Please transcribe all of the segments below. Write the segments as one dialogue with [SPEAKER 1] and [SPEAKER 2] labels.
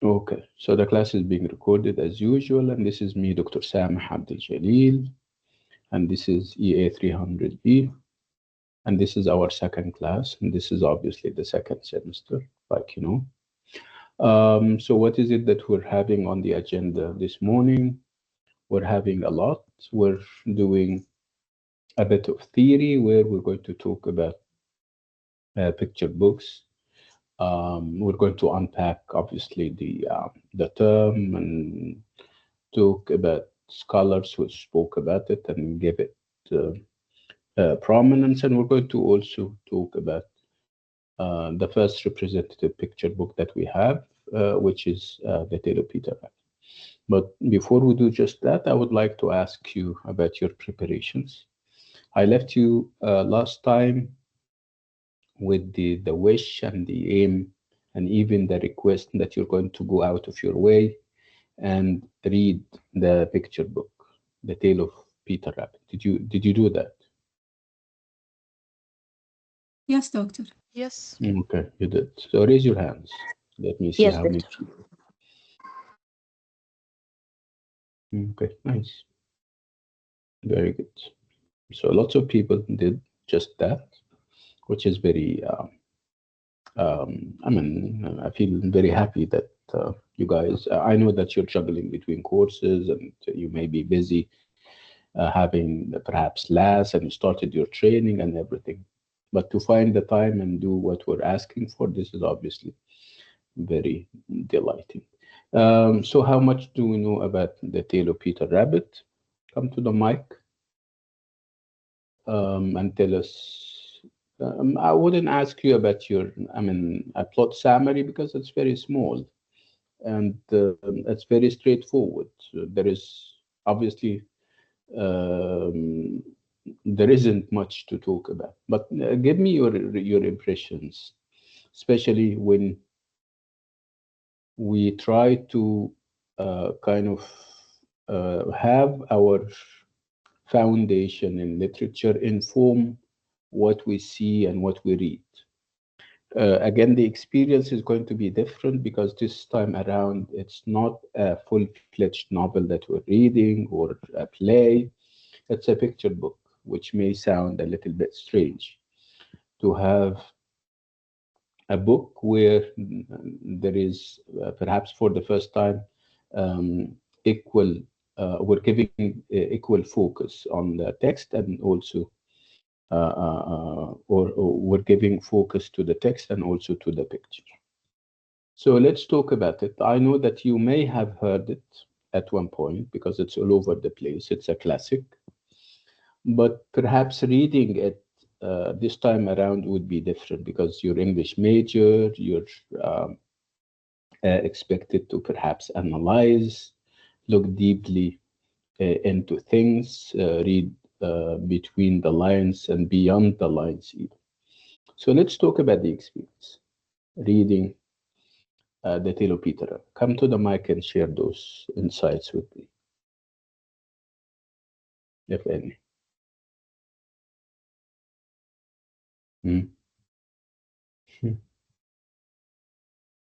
[SPEAKER 1] Okay, so the class is being recorded as usual, and this is me, Dr. Sameh Abdel Jalil, and this is EA300B, and this is our second class, and this is obviously the second semester, like you know. So what is it that we're having on the agenda this morning? We're having a lot. We're doing a bit of theory where we're going to talk about picture books. We're going to unpack obviously the term and talk about scholars who spoke about it and give it uh, prominence. And we're going to also talk about the first representative picture book that we have, which is the Tale of Peter Rabbit. But before we do just that, I would like to ask you about your preparations. I left you last time with the wish and the aim and even the request that you're going to go out of your way and read the picture book, The Tale of Peter Rabbit. Did you do that?
[SPEAKER 2] Yes, doctor.
[SPEAKER 3] Yes.
[SPEAKER 1] Okay, you did. So raise your hands. Let me see
[SPEAKER 4] Yes,
[SPEAKER 1] how many
[SPEAKER 4] doctor.
[SPEAKER 1] people. Okay, nice. Very good. So lots of people did just that, which is very I mean, I feel very happy that you guys, I know that you're juggling between courses and you may be busy having perhaps less and you started your training and everything. But to find the time and do what we're asking for, this is obviously very delighting. So how much do we know about the tale of Peter Rabbit? Come to the mic and tell us. I wouldn't ask you about your, I mean, a plot summary because it's very small and it's very straightforward. So there is obviously um, there isn't much to talk about. But give me your impressions, especially when we try to kind of have our foundation in literature inform what we see and what we read. Again, the experience is going to be different because this time around it's not a full-fledged novel that we're reading or a play. It's a picture book, which may sound a little bit strange to have a book where there is perhaps for the first time equal we're giving equal focus on the text and also or we're giving focus to the text and also to the picture. So let's talk about it. I know that you may have heard it at one point because it's all over the place. It's a classic, but perhaps reading it this time around would be different because you're English major, you're expected to perhaps analyze, look deeply into things, read between the lines and beyond the lines even. So let's talk about the experience reading the Tale of Peter. Come to the mic and share those insights with me, if any. Mm. Hmm.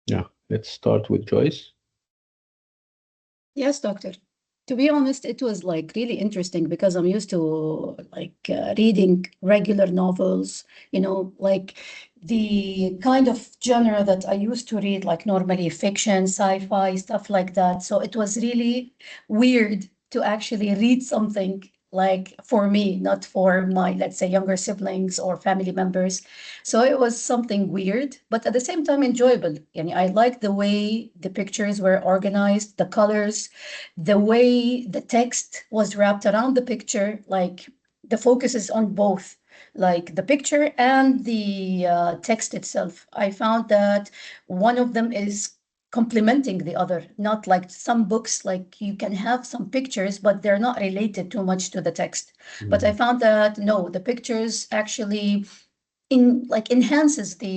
[SPEAKER 1] Yeah, let's start with Joyce.
[SPEAKER 2] Yes, doctor. To be honest, it was like really interesting because I'm used to like reading regular novels, like the kind of genre that I used to read, like normally fiction, sci-fi, stuff like that. So it was really weird to actually read something like for me, not for my, let's say, younger siblings or family members. So it was something weird, but at the same time enjoyable. And I like the way the pictures were organized, the colors, the way the text was wrapped around the picture, like the focus is on both, like the picture and the text itself. I found that one of them is complementing the other, not like some books, like you can have some pictures, but they're not related too much to the text. But I found that no, the pictures actually enhances the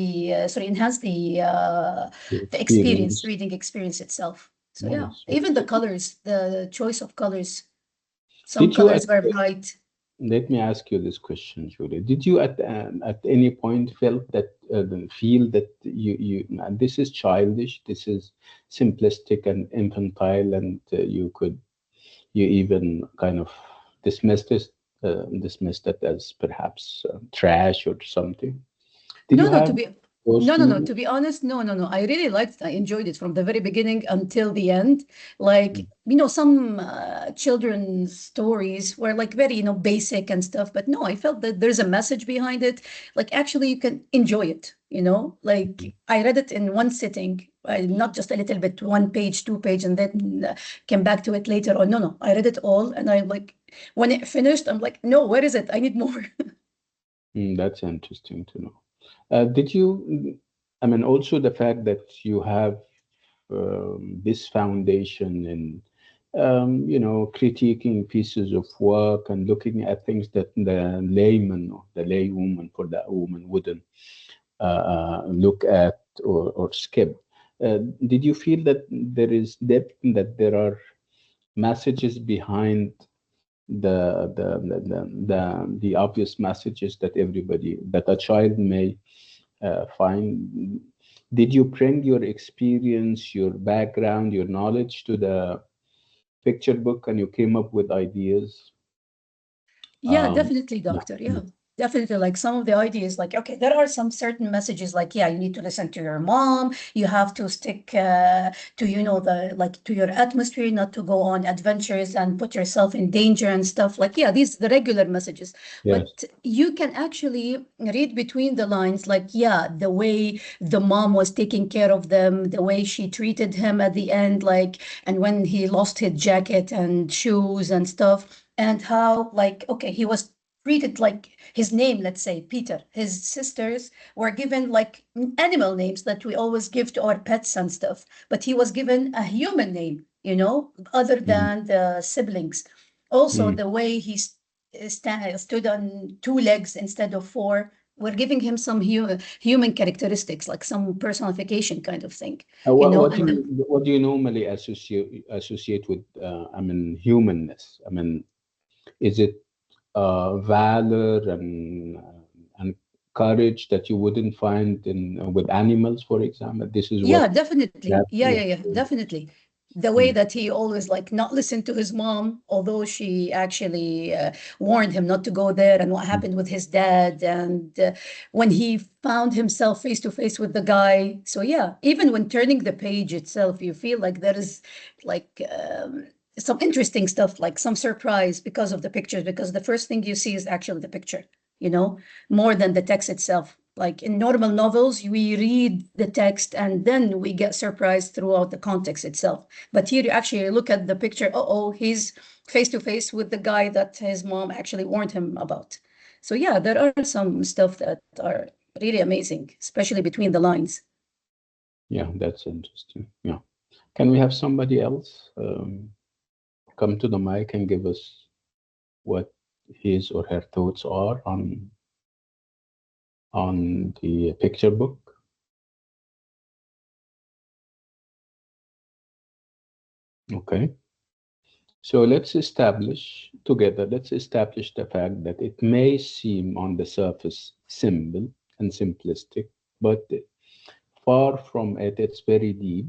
[SPEAKER 1] The
[SPEAKER 2] the experience,
[SPEAKER 1] experience.
[SPEAKER 2] reading experience itself. So yeah,
[SPEAKER 1] Nice.
[SPEAKER 2] even the colors, the choice of colors, some
[SPEAKER 1] Did you
[SPEAKER 2] colors were
[SPEAKER 1] expect?
[SPEAKER 2] bright.
[SPEAKER 1] Let me ask you this question, Julia. Did you at any point feel that this is childish, this is simplistic and infantile, and you even kind of dismissed it as perhaps trash or something? Did you
[SPEAKER 2] No, no,
[SPEAKER 1] have those
[SPEAKER 2] to
[SPEAKER 1] feelings?
[SPEAKER 2] be honest, no. I really liked, I enjoyed it from the very beginning until the end. Like,
[SPEAKER 1] Mm,
[SPEAKER 2] some children's stories were like very, basic and stuff, but no, I felt that there's a message behind it. Like, actually, you can enjoy it,
[SPEAKER 1] mhm.
[SPEAKER 2] Like, I read it in one sitting, not just a little bit, one page, two page, and then came back to it later on. No, I read it all, and I like, when it finished, I'm like, no, where is it? I need more.
[SPEAKER 1] That's interesting to know. Did you, I mean, also the fact that you have this foundation in, critiquing pieces of work and looking at things that the layman or the laywoman for that woman wouldn't look at or skip. Did you feel that there is depth, that there are messages behind the obvious messages that a child may find? Did you bring your experience, your background, your knowledge to the picture book and you came up with ideas?
[SPEAKER 2] Yeah,
[SPEAKER 1] Um,
[SPEAKER 2] definitely,
[SPEAKER 1] yeah.
[SPEAKER 2] doctor. Yeah, definitely. Like some of the ideas, like, okay, there are some certain messages, like, yeah, you need to listen to your mom. You have to stick to, to your atmosphere, not to go on adventures and put yourself in danger and stuff. Like, yeah, these the regular messages.
[SPEAKER 1] Yes.
[SPEAKER 2] But you can actually read between the lines, like, yeah, the way the mom was taking care of them, the way she treated him at the end, like, and when he lost his jacket and shoes and stuff, and how, like, okay, he was treated like his name, let's say Peter. His sisters were given like animal names that we always give to our pets and stuff, but he was given a human name, other
[SPEAKER 1] Mm,
[SPEAKER 2] than the siblings. Also,
[SPEAKER 1] mm.
[SPEAKER 2] the way he stood on two legs instead of four, we're giving him some human characteristics, like some personification kind of thing, and the,
[SPEAKER 1] What do you normally associate with I mean humanness? I mean, is it valor and courage that you wouldn't find in with animals, for example? This is
[SPEAKER 2] Yeah,
[SPEAKER 1] what
[SPEAKER 2] definitely.
[SPEAKER 1] that
[SPEAKER 2] Yeah, definitely. The way
[SPEAKER 1] mm,
[SPEAKER 2] that he always like not listen to his mom, although she actually warned him not to go there, and what
[SPEAKER 1] mm,
[SPEAKER 2] happened with his dad, and when he found himself face to face with the guy. So yeah, even when turning the page itself, you feel like there is like some interesting stuff, like some surprise because of the pictures, because the first thing you see is actually the picture, you know, more than the text itself. Like in normal novels, we read the text and then we get surprised throughout the context itself. But here you actually look at the picture, oh, he's face to face with the guy that his mom actually warned him about. So yeah, there are some stuff that are really amazing, especially between the lines.
[SPEAKER 1] yeah, that's interesting. Yeah. Can we have somebody else come to the mic and give us what his or her thoughts are on the picture book? Okay. So let's establish the fact that it may seem on the surface simple and simplistic, but far from it, it's very deep,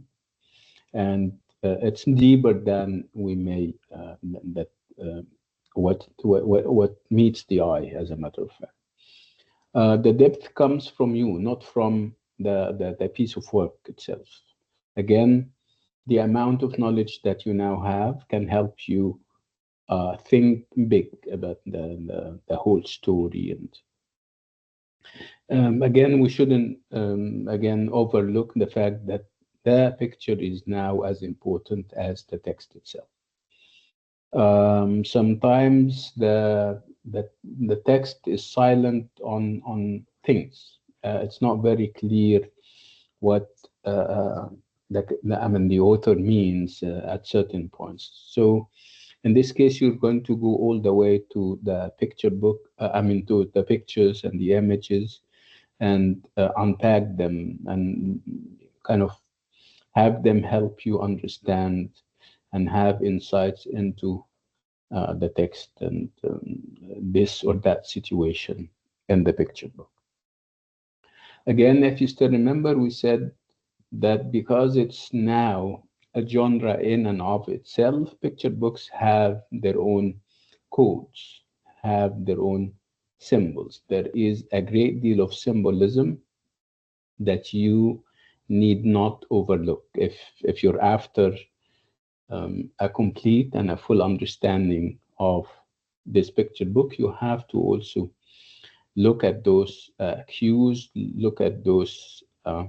[SPEAKER 1] and it's deeper than we may that what meets the eye, as a matter of fact. The depth comes from you, not from the piece of work itself. Again, the amount of knowledge that you now have can help you think big about the whole story. And again, we shouldn't again overlook the fact that the picture is now as important as the text itself. Sometimes the text is silent on things. It's not very clear what I mean the author means at certain points. So in this case, you're going to go all the way to the picture book. I mean to the pictures and the images, and unpack them and kind of have them help you understand and have insights into the text and this or that situation in the picture book. Again, if you still remember, we said that because it's now a genre in and of itself, picture books have their own codes, have their own symbols. There is a great deal of symbolism that you need not overlook. If you're after a complete and a full understanding of this picture book, you have to also look at those cues, look at those uh,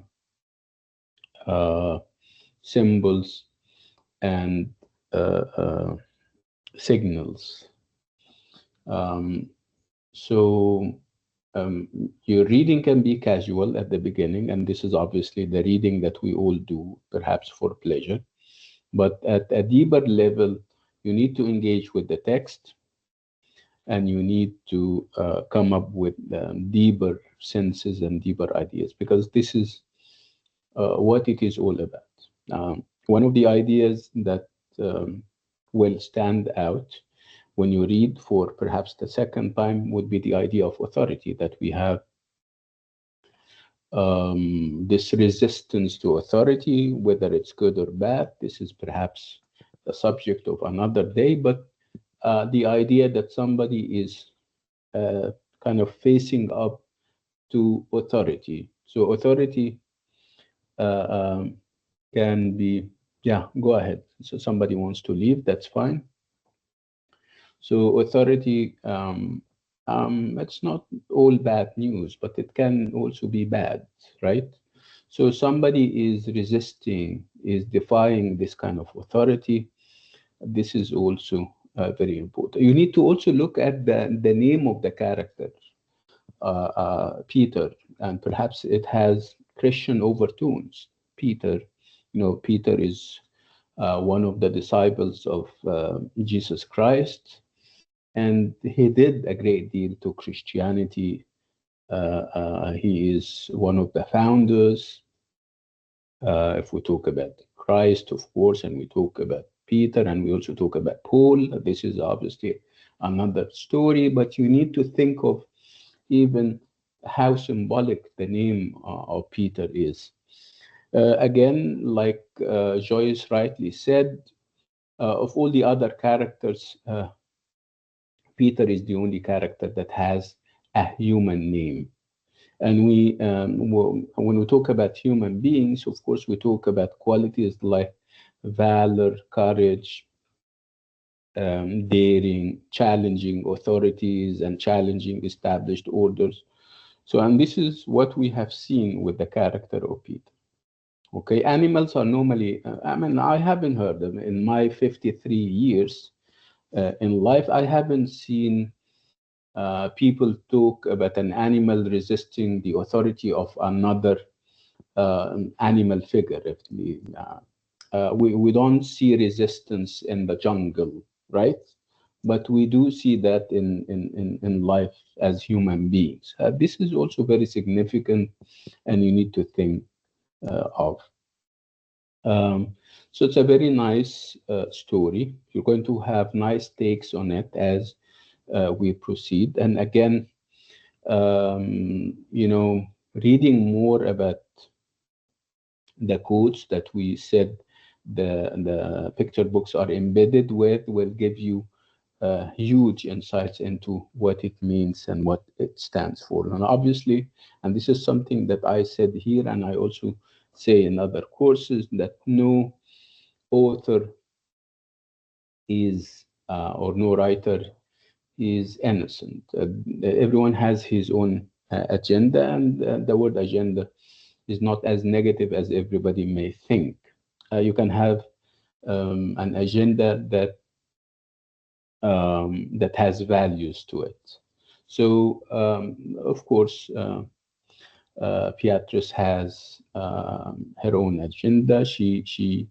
[SPEAKER 1] symbols and signals. Um, so your reading can be casual at the beginning, and this is obviously the reading that we all do, perhaps for pleasure. But at a deeper level, you need to engage with the text, and you need to come up with deeper senses and deeper ideas, because this is what it is all about. One of the ideas that will stand out when you read for perhaps the second time would be the idea of authority, that we have this resistance to authority, whether it's good or bad. This is perhaps the subject of another day, but the idea that somebody is kind of facing up to authority. So authority uh, um, can be, yeah, go ahead. So somebody wants to leave, that's fine. So authority, it's not all bad news, but it can also be bad, right? So somebody is resisting, is defying this kind of authority. This is also very important. You need to also look at the name of the character, Peter, and perhaps it has Christian overtones. Peter, Peter is one of the disciples of Jesus Christ, and he did a great deal to Christianity. He is one of the founders. If we talk about Christ, of course, and we talk about Peter, and we also talk about Paul, this is obviously another story, but you need to think of even how symbolic the name of Peter is. Again, like Joyce rightly said, of all the other characters, Peter is the only character that has a human name. And when we talk about human beings, of course, we talk about qualities like valor, courage, daring, challenging authorities, and challenging established orders. So, and this is what we have seen with the character of Peter. Okay, animals are normally, I haven't heard them in my 53 years in life. I haven't seen people talk about an animal resisting the authority of another animal figure. If we don't see resistance in the jungle, right? But we do see that in life as human beings. This is also very significant, and you need to think of. So it's a very nice story. You're going to have nice takes on it as we proceed. And again, reading more about the codes that we said the picture books are embedded with will give you huge insights into what it means and what it stands for. And obviously, and this is something that I said here, and I also say in other courses, that no author is or no writer is innocent. Everyone has his own agenda, and the word agenda is not as negative as everybody may think. You can have an agenda that has values to it. So, of course, Beatrice has her own agenda. She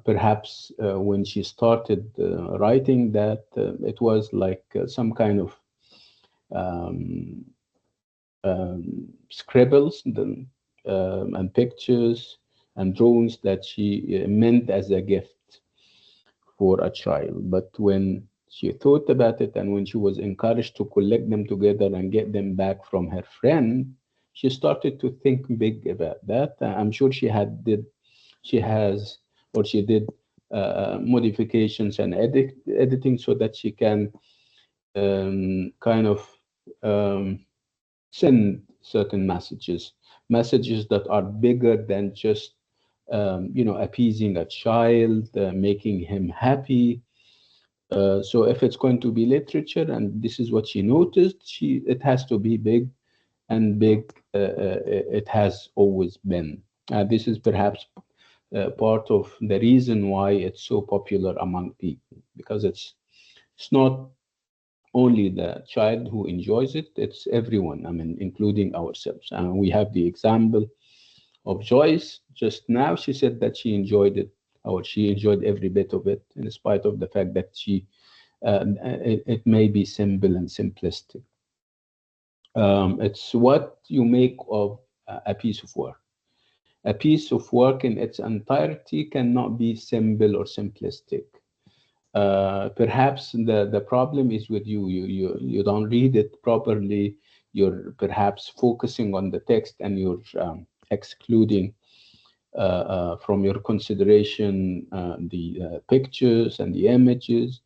[SPEAKER 1] perhaps when she started writing that, it was like some kind of scribbles and pictures and drawings that she meant as a gift. for a child. But when she thought about it and when she was encouraged to collect them together and get them back from her friend, she started to think big about that. I'm sure she has, or she did modifications and editing so that she can kind of send certain messages that are bigger than just appeasing a child, making him happy. So if it's going to be literature, and this is what she noticed, it has to be big, and big it has always been. This is perhaps part of the reason why it's so popular among people, because it's not only the child who enjoys it, it's everyone, I mean, including ourselves. And we have the example of Joyce just now. She said that she enjoyed it, or she enjoyed every bit of it, in spite of the fact that it may be simple and simplistic. It's what you make of a piece of work. A piece of work in its entirety cannot be simple or simplistic. Perhaps the problem is with you. You don't read it properly. You're perhaps focusing on the text, and you're excluding from your consideration the pictures and the images.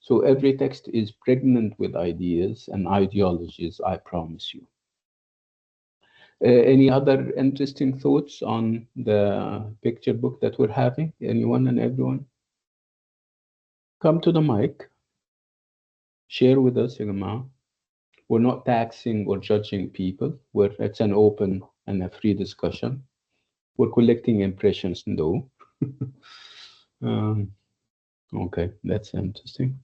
[SPEAKER 1] So every text is pregnant with ideas and ideologies, I promise you. Any other interesting thoughts on the picture book that we're having? Anyone and everyone? Come to the mic. Share with us, Yagama. We're not taxing or judging people. It's an open and a free discussion. We're collecting impressions, though. Okay, that's interesting.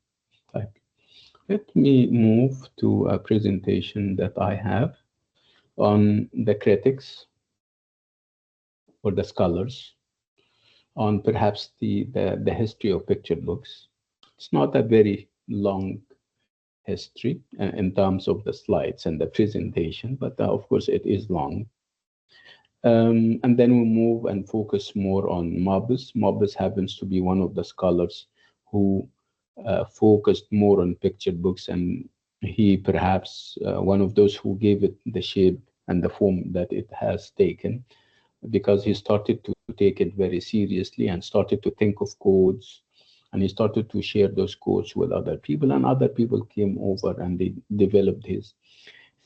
[SPEAKER 1] Let me move to a presentation that I have on the critics or the scholars on perhaps the history of picture books. It's not a very long history in terms of the slides and the presentation, but of course it is long. And then we move and focus more on Mabus. Mabus happens to be one of the scholars who focused more on picture books, and he perhaps one of those who gave it the shape and the form that it has taken, because he started to take it very seriously and started to think of codes, and he started to share those codes with other people, and other people came over and they developed his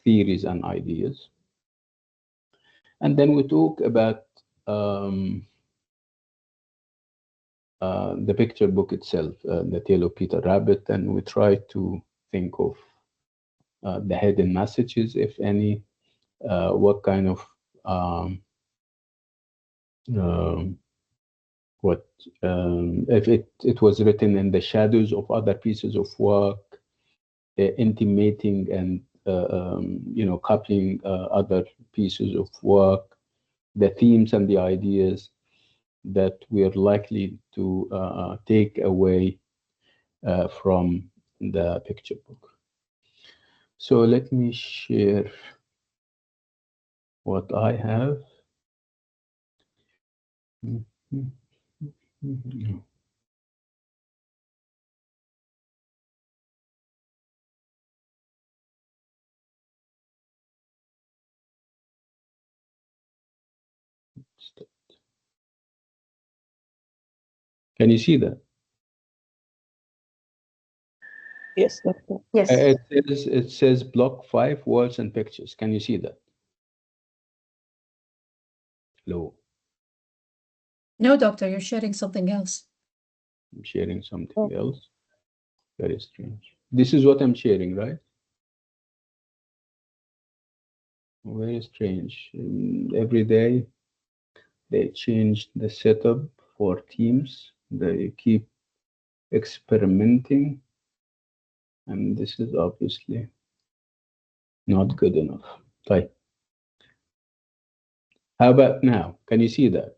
[SPEAKER 1] theories and ideas. And then we talk about the picture book itself, The Tale of Peter Rabbit, and we try to think of the hidden messages, if any, what kind of if it was written in the shadows of other pieces of work, intimating and coupling other pieces of work, the themes and the ideas that we are likely to take away from the picture book. So let me share what I have. Can you see that?
[SPEAKER 3] Yes, Doctor.
[SPEAKER 2] Yes.
[SPEAKER 1] It says block 5, words and pictures. Can you see that? Hello.
[SPEAKER 2] No, doctor, you're sharing something else.
[SPEAKER 1] I'm sharing something else. Very strange. This is what I'm sharing, right? Very strange. Every day they change the setup for Teams. They keep experimenting, and this is obviously not good enough. Right. How about now? Can you see that?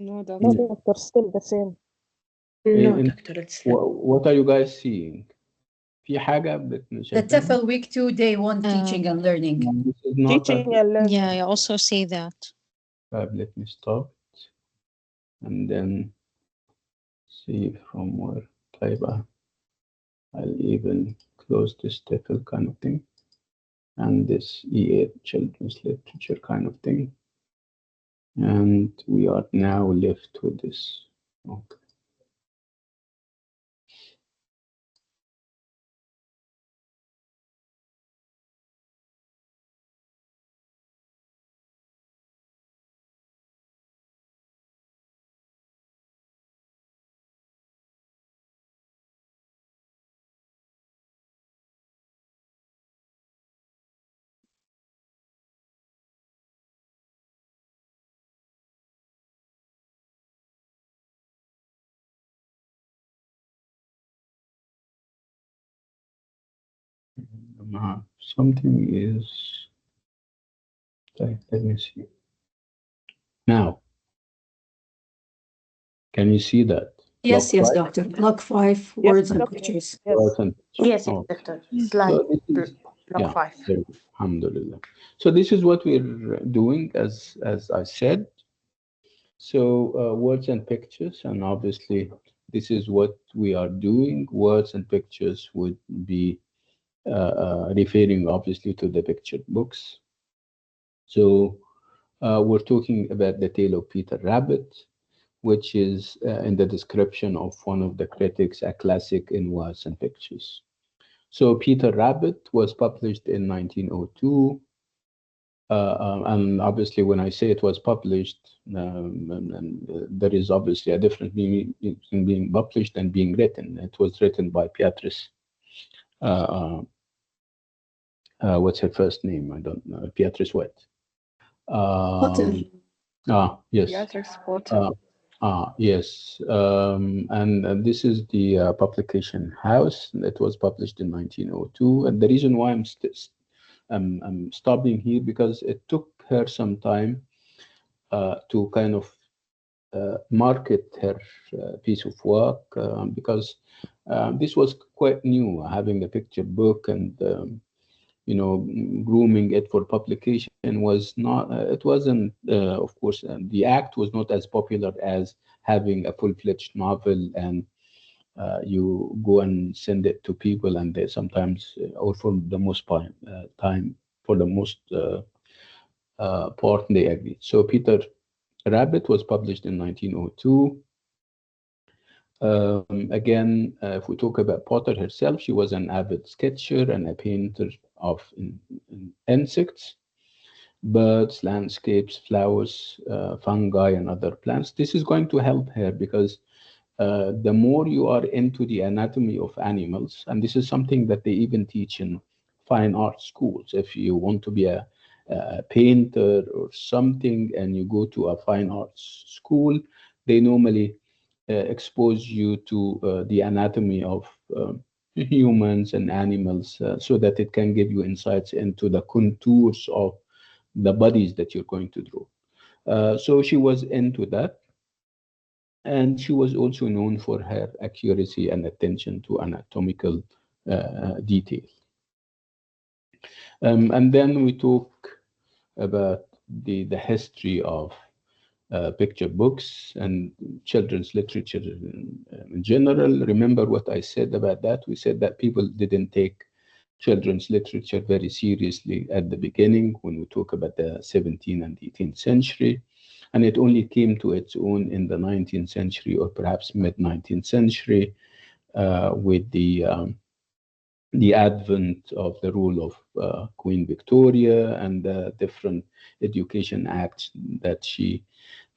[SPEAKER 3] No, Doctor, still the same.
[SPEAKER 4] No, Doctor, it's
[SPEAKER 1] what are you guys seeing? في حاجة
[SPEAKER 2] The TEFL week 2, day 1, teaching and learning.
[SPEAKER 1] This is not
[SPEAKER 3] Teaching and learning.
[SPEAKER 4] yeah, I also say that.
[SPEAKER 1] Let me stop. and then see from where type. I'll even close this title kind of thing, and this EA children's literature kind of thing. And we are now left with this. Okay. Something is, let me see. Now, can you see that?
[SPEAKER 2] Yes,
[SPEAKER 1] Block
[SPEAKER 2] yes,
[SPEAKER 1] 5?
[SPEAKER 2] doctor. Block 5,
[SPEAKER 3] Yes,
[SPEAKER 2] words and
[SPEAKER 3] doctor.
[SPEAKER 2] pictures.
[SPEAKER 3] Yes.
[SPEAKER 1] Words and pictures.
[SPEAKER 4] Yes,
[SPEAKER 1] Oh.
[SPEAKER 4] doctor.
[SPEAKER 3] Mm.
[SPEAKER 4] Slide
[SPEAKER 1] So this is,
[SPEAKER 4] block
[SPEAKER 1] yeah,
[SPEAKER 4] 5.
[SPEAKER 1] very good. Alhamdulillah. So this is what we're doing, as I said. So words and pictures, and obviously this is what we are doing. Words and pictures would be referring obviously to the picture books. So we're talking about the tale of Peter Rabbit, which is in the description of one of the critics, a classic in words and pictures. So Peter Rabbit was published in 1902. And obviously, when I say it was published, there is obviously a difference between being published and being written. It was written by Beatrice. What's her first name? I don't know. Beatrice what?
[SPEAKER 2] Potter.
[SPEAKER 1] Yes.
[SPEAKER 4] Beatrice Potter.
[SPEAKER 1] Yes. And this is the publication house. It was published in 1902. And the reason why I'm stopping here, because it took her some time to kind of market her piece of work, because this was quite new, having a picture book, and grooming it for publication was not. It wasn't, of course, the act was not as popular as having a full-fledged novel, and you go and send it to people, and they sometimes, or for the most part, for the most part, they agree. So Peter Rabbit was published in 1902. Again, if we talk about Potter herself, she was an avid sketcher and a painter of insects, birds, landscapes, flowers, fungi, and other plants. This is going to help her because the more you are into the anatomy of animals, and this is something that they even teach in fine art schools. If you want to be a painter or something and you go to a fine arts school, they normally expose you to the anatomy of humans and animals, so that it can give you insights into the contours of the bodies that you're going to draw. So she was into that. And she was also known for her accuracy and attention to anatomical detail. And then we talk about the history of picture books and children's literature in general. Remember what I said about that? We said that people didn't take children's literature very seriously at the beginning when we talk about the 17th and 18th century. And it only came to its own in the 19th century, or perhaps mid-19th century, with the advent of the rule of Queen Victoria and the different education acts that she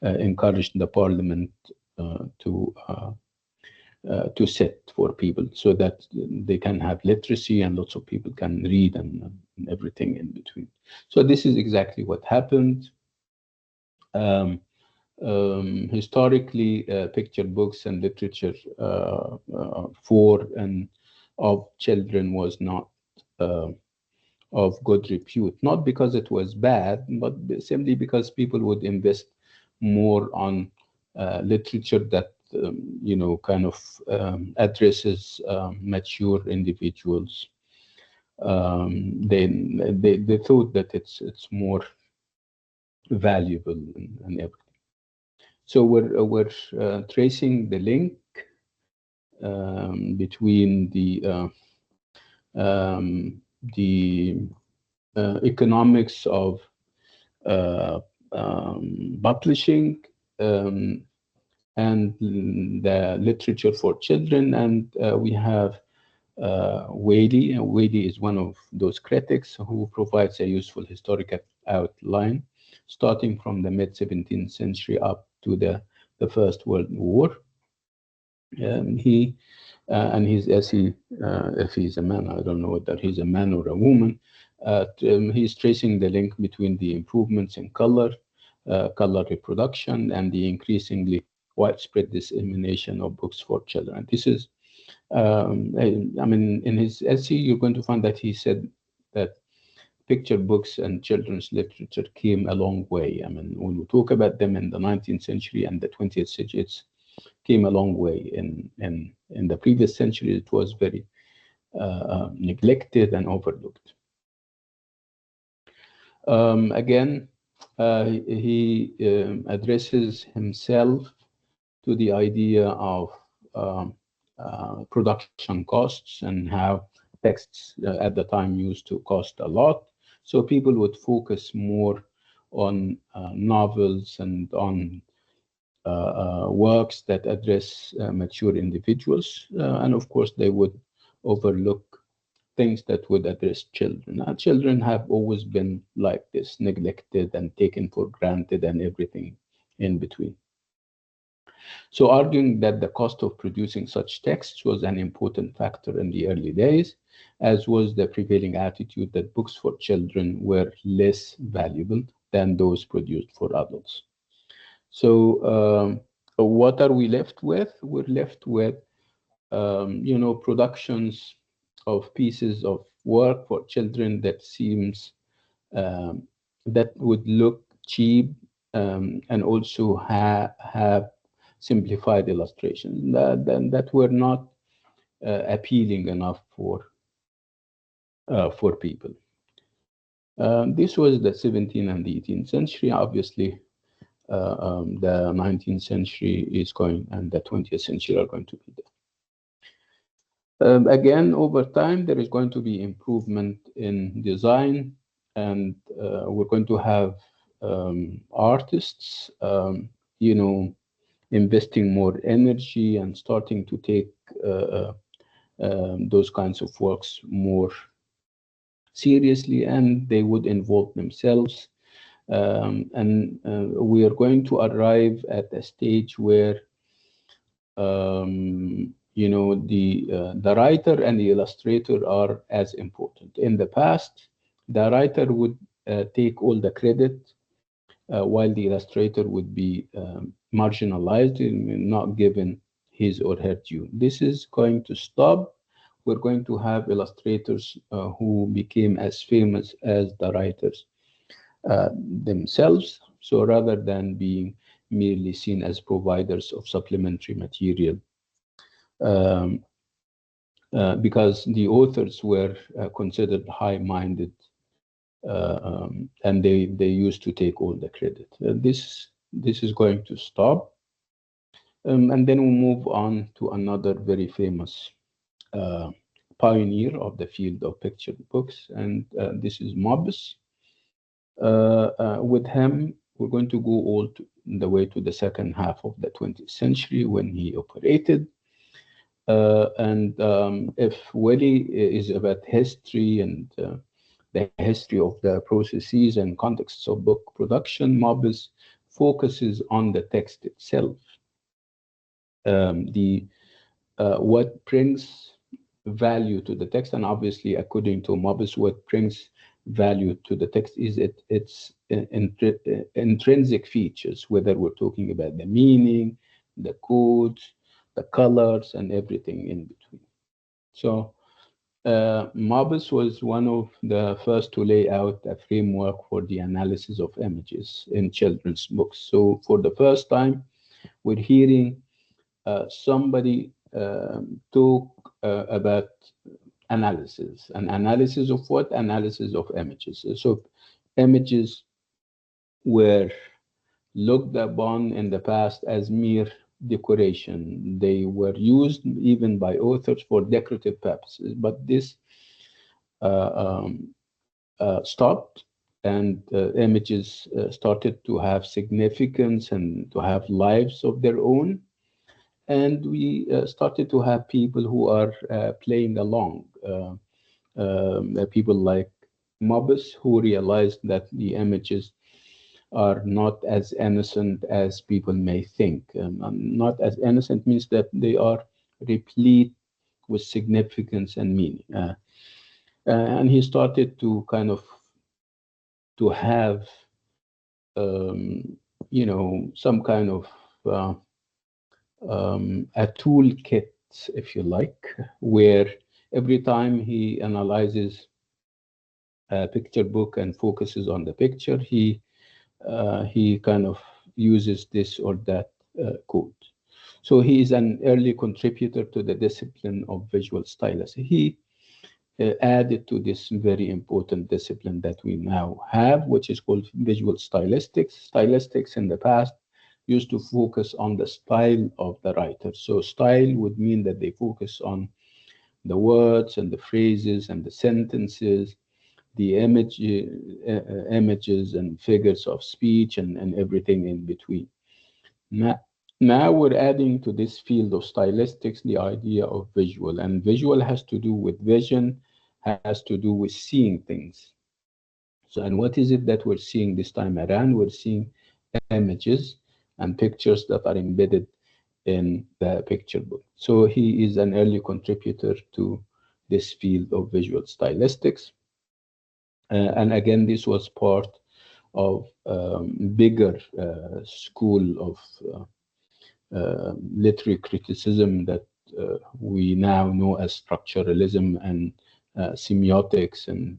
[SPEAKER 1] encouraged the parliament to set for people, so that they can have literacy and lots of people can read, and everything in between. So this is exactly what happened. Historically, picture books and literature for and of children was not of good repute, not because it was bad, but simply because people would invest more on literature that kind of addresses mature individuals. They thought that it's more valuable and everything. So we're tracing the link between the economics of publishing and the literature for children, and we have Whaley. Whaley is one of those critics who provides a useful historical outline, starting from the mid-17th century up to the First World War. He and his essay, if he's a man, I don't know whether he's a man or a woman, he's tracing the link between the improvements in color reproduction, and the increasingly widespread dissemination of books for children. This is, I mean, in his essay, you're going to find that he said that picture books and children's literature came a long way. I mean, when we talk about them in the 19th century and the 20th century, it's came a long way. In the previous century, it was very neglected and overlooked. Again, he addresses himself to the idea of production costs and how texts at the time used to cost a lot. So people would focus more on novels and on works that address mature individuals. And of course, they would overlook things that would address children. Children have always been like this, neglected and taken for granted and everything in between. So arguing that the cost of producing such texts was an important factor in the early days, as was the prevailing attitude that books for children were less valuable than those produced for adults. So what are we left with? We're left with, productions of pieces of work for children that seems that would look cheap and also have simplified illustrations that were not appealing enough for people. This was the 17th and the 18th century. Obviously, the 19th century is going, and the 20th century are going to be there. Again, over time, there is going to be improvement in design, and we're going to have artists, investing more energy and starting to take those kinds of works more seriously, and they would involve themselves. And we are going to arrive at a stage where the writer and the illustrator are as important. In the past, the writer would take all the credit, while the illustrator would be marginalized and not given his or her due. This is going to stop. We're going to have illustrators who became as famous as the writers themselves. So rather than being merely seen as providers of supplementary material, because the authors were considered high-minded, and they used to take all the credit. This is going to stop, and then we move on to another very famous pioneer of the field of picture books, and this is Mobius. With him, we're going to go all the way to the second half of the 20th century when he operated. And if Willie is about history and the history of the processes and contexts of book production, Mobius focuses on the text itself. What brings value to the text, and obviously, according to Mobius, what brings value to the text is its intrinsic features, whether we're talking about the meaning, the codes, the colors, and everything in between. So Mobius was one of the first to lay out a framework for the analysis of images in children's books. So for the first time, we're hearing somebody talk about analysis. An analysis of what? Analysis of images. So images were looked upon in the past as mere decoration. They were used even by authors for decorative purposes, but this uh, um, stopped, and images started to have significance and to have lives of their own. And we started to have people who are playing along, people like Mobbes, who realized that the images are not as innocent as people may think. Not as innocent means that they are replete with significance and meaning. And he started to kind of to have, some kind of uh, a toolkit, if you like, where every time he analyzes a picture book and focuses on the picture, he kind of uses this or that code. So he is an early contributor to the discipline of visual stylism. He added to this very important discipline that we now have, which is called visual stylistics. Stylistics in the past used to focus on the style of the writer. So style would mean that they focus on the words and the phrases and the sentences, the images and figures of speech, and everything in between. Now, now we're adding to this field of stylistics the idea of visual, and visual has to do with vision, has to do with seeing things. So, and what is it that we're seeing this time around? We're seeing images and pictures that are embedded in the picture book. So he is an early contributor to this field of visual stylistics. And again, this was part of bigger school of literary criticism that we now know as structuralism and semiotics. And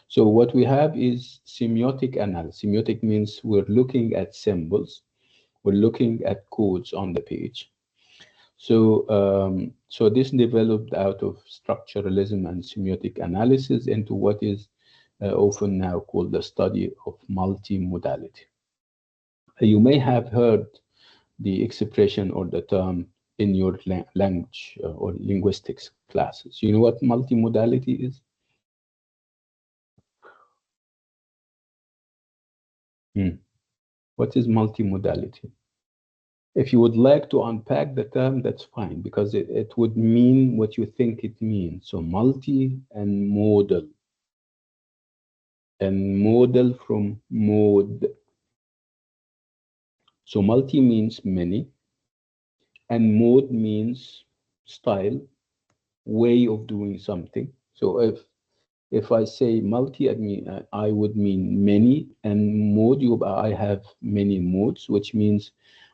[SPEAKER 1] so what we have is semiotic analysis. Semiotic means we're looking at symbols, we're looking at codes on the page. So this developed out of structuralism and semiotic analysis into what is often now called the study of multimodality. You may have heard the expression or the term in your language or linguistics classes. You know what multimodality is? What is multimodality? If you would like to unpack the term, that's fine, because it would mean what you think it means. So multi and modal. And modal from mode. So multi means many, and mode means style, way of doing something. So if I say multi, I would mean many, and mode, I have many modes, which means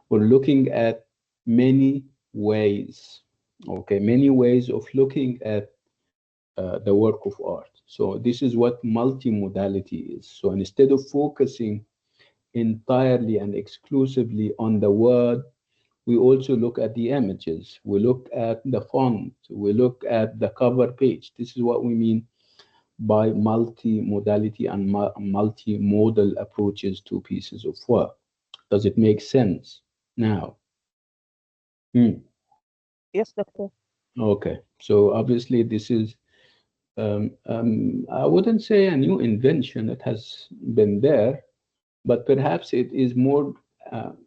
[SPEAKER 1] we're looking at many ways, okay, many ways of looking at the work of art. So this is what multimodality is. So instead of focusing entirely and exclusively on the word, we also look at the images, we look at the font, we look at the cover page. This is what we mean by multimodality and multimodal approaches to pieces of work. Does it make sense now?
[SPEAKER 3] Yes, doctor.
[SPEAKER 1] Okay, so obviously this is, I wouldn't say a new invention. It has been there, but perhaps it is more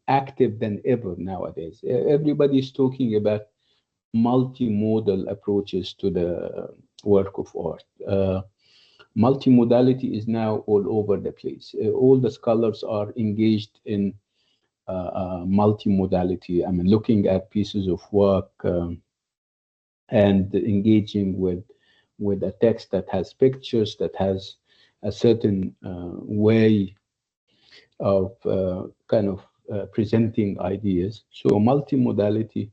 [SPEAKER 1] active than ever nowadays. Everybody's talking about multimodal approaches to the work of art. Multimodality is now all over the place. All the scholars are engaged in multimodality. I mean, looking at pieces of work and engaging with a text that has pictures, that has a certain way of kind of presenting ideas. So multimodality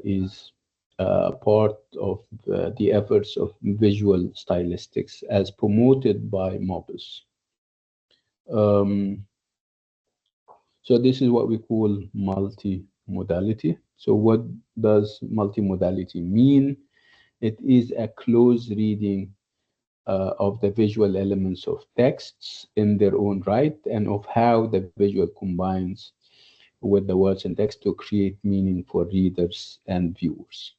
[SPEAKER 1] is part of the efforts of visual stylistics as promoted by Mobbes. So this is what we call multimodality. So what does multimodality mean? It is a close reading of the visual elements of texts in their own right, and of how the visual combines with the words and text to create meaning for readers and viewers.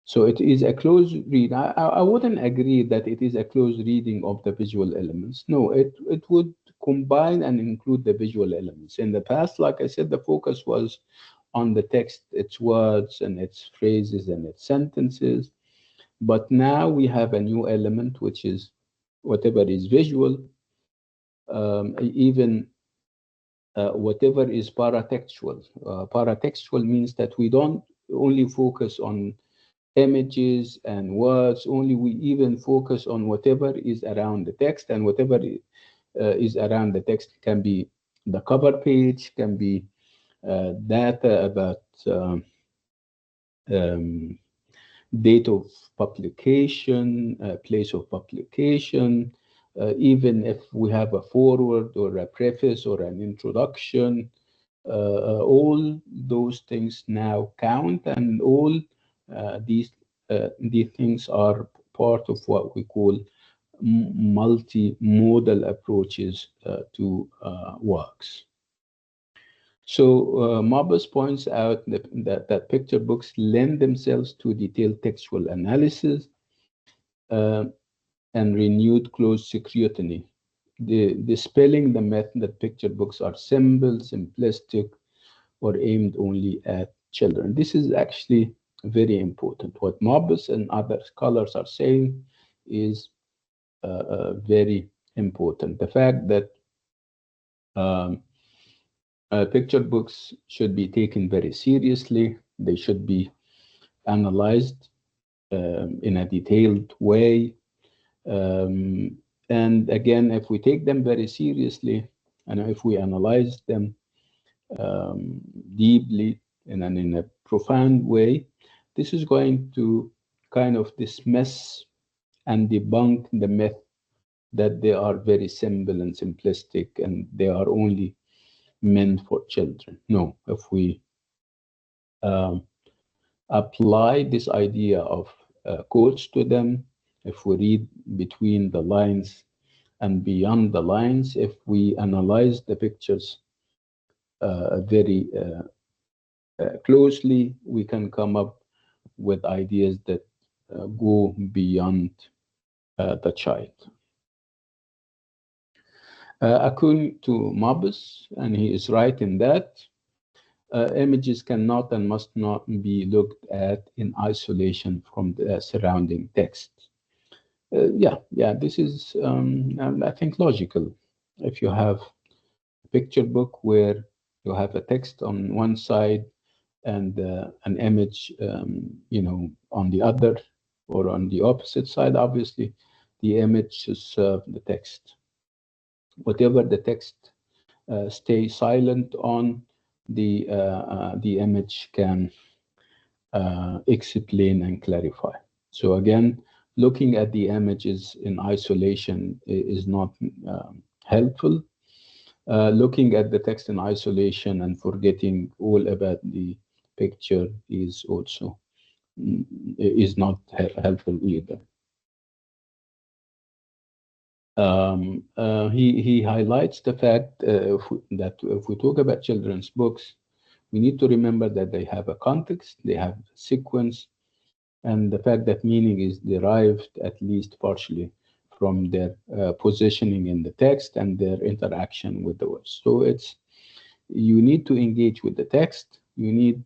[SPEAKER 1] So it is a close read. I wouldn't agree that it is a close reading of the visual elements. No, it would combine and include the visual elements. In the past, like I said, the focus was on the text, its words and its phrases and its sentences. But now we have a new element, which is whatever is visual, even whatever is paratextual. Paratextual means that we don't only focus on images and words, only we even focus on whatever is around the text, and whatever is around the text can be the cover page, can be data about date of publication, place of publication, even if we have a foreword or a preface or an introduction, all those things now count, and all these things are part of what we call multimodal approaches to works. So Mabus points out that picture books lend themselves to detailed textual analysis and renewed close scrutiny, dispelling the myth that picture books are simple, simplistic, or aimed only at children. This is actually very important. What Mabus and other scholars are saying is very important. The fact that picture books should be taken very seriously. They should be analyzed in a detailed way. And again, if we take them very seriously, and if we analyze them deeply in a profound way, this is going to kind of dismiss and debunk the myth that they are very simple and simplistic and they are only meant for children. No, if we apply this idea of quotes to them, if we read between the lines and beyond the lines, if we analyze the pictures very closely, we can come up with ideas that go beyond the child. According to Mabus, and he is right in that, images cannot and must not be looked at in isolation from the surrounding text. Yeah, this is, I think, logical. If you have a picture book where you have a text on one side and an image, on the other or on the opposite side, obviously, the image should serve the text. Whatever the text stay silent on, the image can explain and clarify. So again, looking at the images in isolation is not helpful. Looking at the text in isolation and forgetting all about the picture is also is not helpful either. He highlights the fact that if we talk about children's books, we need to remember that they have a context, they have a sequence, and the fact that meaning is derived at least partially from their positioning in the text and their interaction with the words. So you need to engage with the text, you need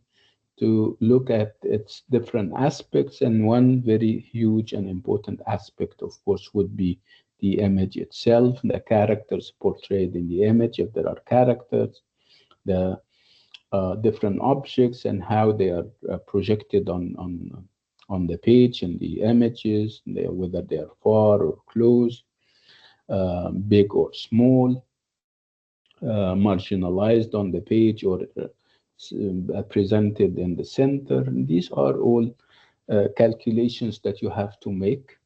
[SPEAKER 1] to look at its different aspects, and one very huge and important aspect, of course, would be the image itself, the characters portrayed in the image, if there are characters, the different objects and how they are projected on the page and the images, whether they are far or close, big or small, marginalized on the page or presented in the center. These are all calculations that you have to make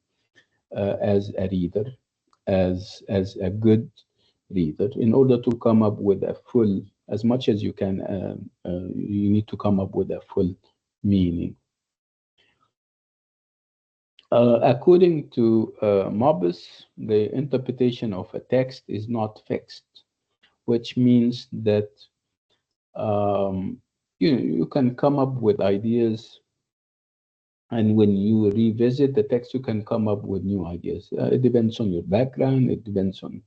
[SPEAKER 1] as a reader, as a good reader, in order to come up with a full, as much as you can, you need to come up with a full meaning. According to Mobbes, the interpretation of a text is not fixed, which means that um, you can come up with ideas, and when you revisit the text, you can come up with new ideas. It depends on your background. It depends on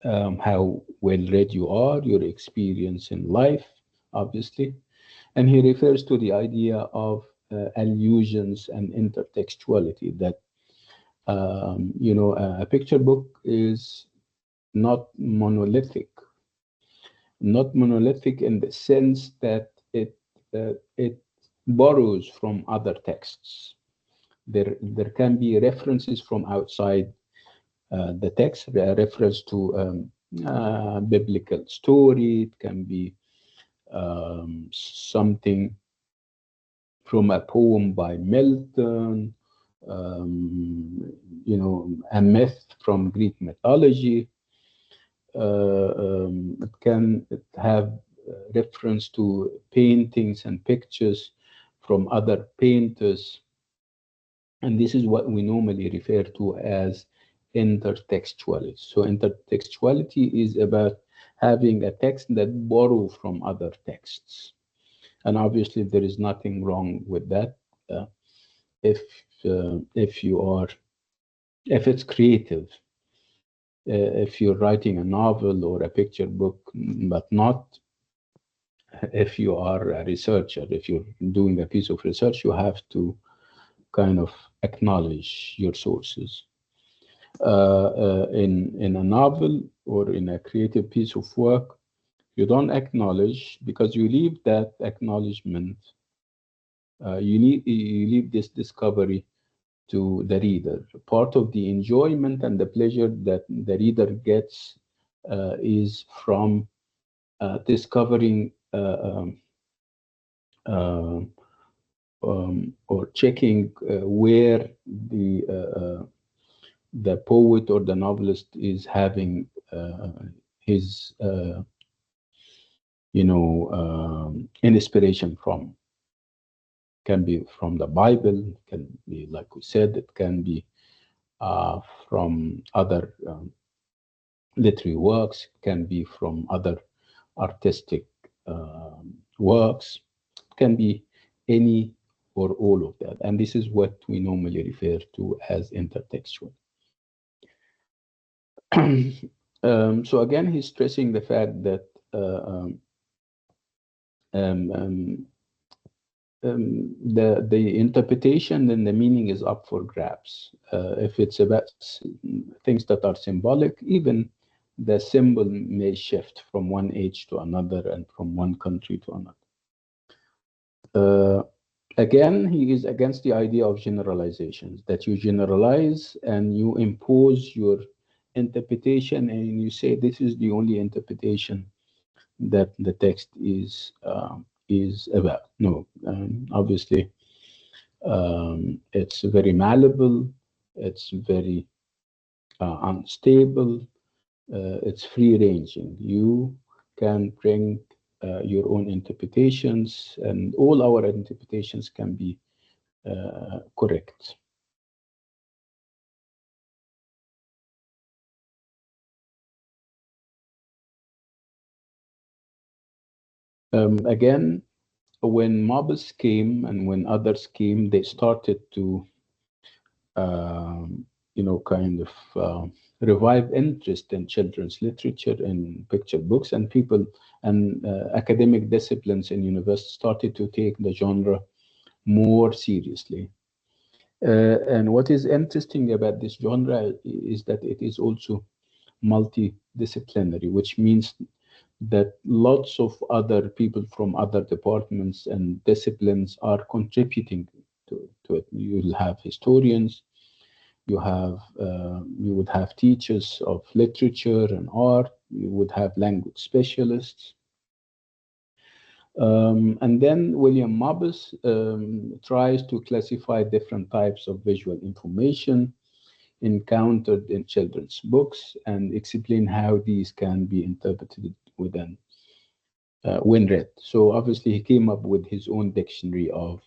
[SPEAKER 1] how well read you are, your experience in life, obviously. And he refers to the idea of allusions and intertextuality, that a picture book is not monolithic, in the sense that it borrows from other texts. There can be references from outside the text, a reference to biblical story. It can be something from a poem by Milton, a myth from Greek mythology. It can have reference to paintings and pictures from other painters. And this is what we normally refer to as intertextuality. So intertextuality is about having a text that borrows from other texts. And obviously there is nothing wrong with that if it's creative. If you're writing a novel or a picture book, but not if you are a researcher. If you're doing a piece of research, you have to kind of acknowledge your sources. In a novel or in a creative piece of work, you don't acknowledge, because you leave that acknowledgement. You leave this discovery to the reader. Part of the enjoyment and the pleasure that the reader gets is from discovering or checking where the poet or the novelist is having his inspiration from. Can be from the Bible, can be, like we said, it can be from other literary works, can be from other artistic works, can be any or all of that. And this is what we normally refer to as intertextual. So again, he's stressing the fact that the interpretation and the meaning is up for grabs. If it's about things that are symbolic, even the symbol may shift from one age to another and from one country to another. Again, he is against the idea of generalizations, that you generalize and you impose your interpretation and you say this is the only interpretation that the text is about. No, obviously, it's very malleable, it's very unstable, it's free-ranging. You can bring your own interpretations, and all our interpretations can be correct. Again, when Mobbes came and when others came, they started to, kind of revive interest in children's literature and picture books, and people and academic disciplines in universities started to take the genre more seriously. And what is interesting about this genre is that it is also multidisciplinary, which means that lots of other people from other departments and disciplines are contributing to it. You'll have historians, you would have teachers of literature and art, you would have language specialists. And then William Mobbes tries to classify different types of visual information encountered in children's books and explain how these can be interpreted when read. So obviously he came up with his own dictionary of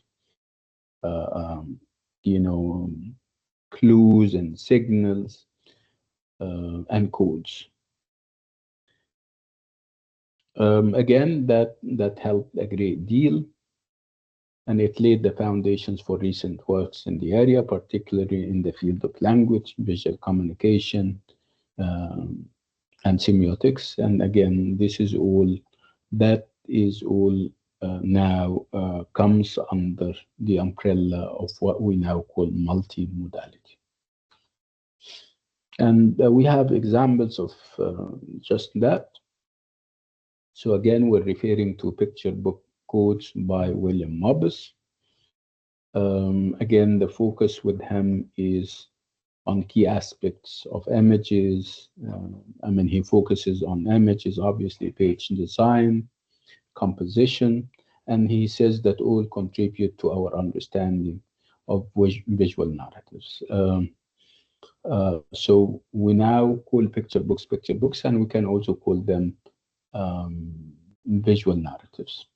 [SPEAKER 1] you know, clues and signals and codes. Again, that helped a great deal, and it laid the foundations for recent works in the area, particularly in the field of language, visual communication, and semiotics. And again, this is all now comes under the umbrella of what we now call multimodality. And we have examples of just that. So again, we're referring to picture book codes by William Mobbs. Again, the focus with him is on key aspects of images. I mean, he focuses on images, obviously, page design, composition, and he says that all contribute to our understanding of visual narratives. So we now call picture books, and we can also call them visual narratives.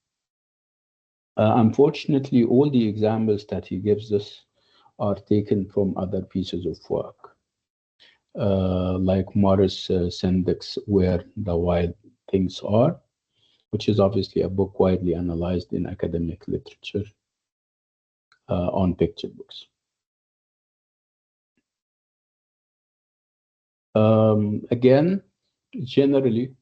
[SPEAKER 1] Unfortunately, all the examples that he gives us are taken from other pieces of work, like Morris Sendick's Where the Wild Things Are, which is obviously a book widely analyzed in academic literature on picture books. Again, generally,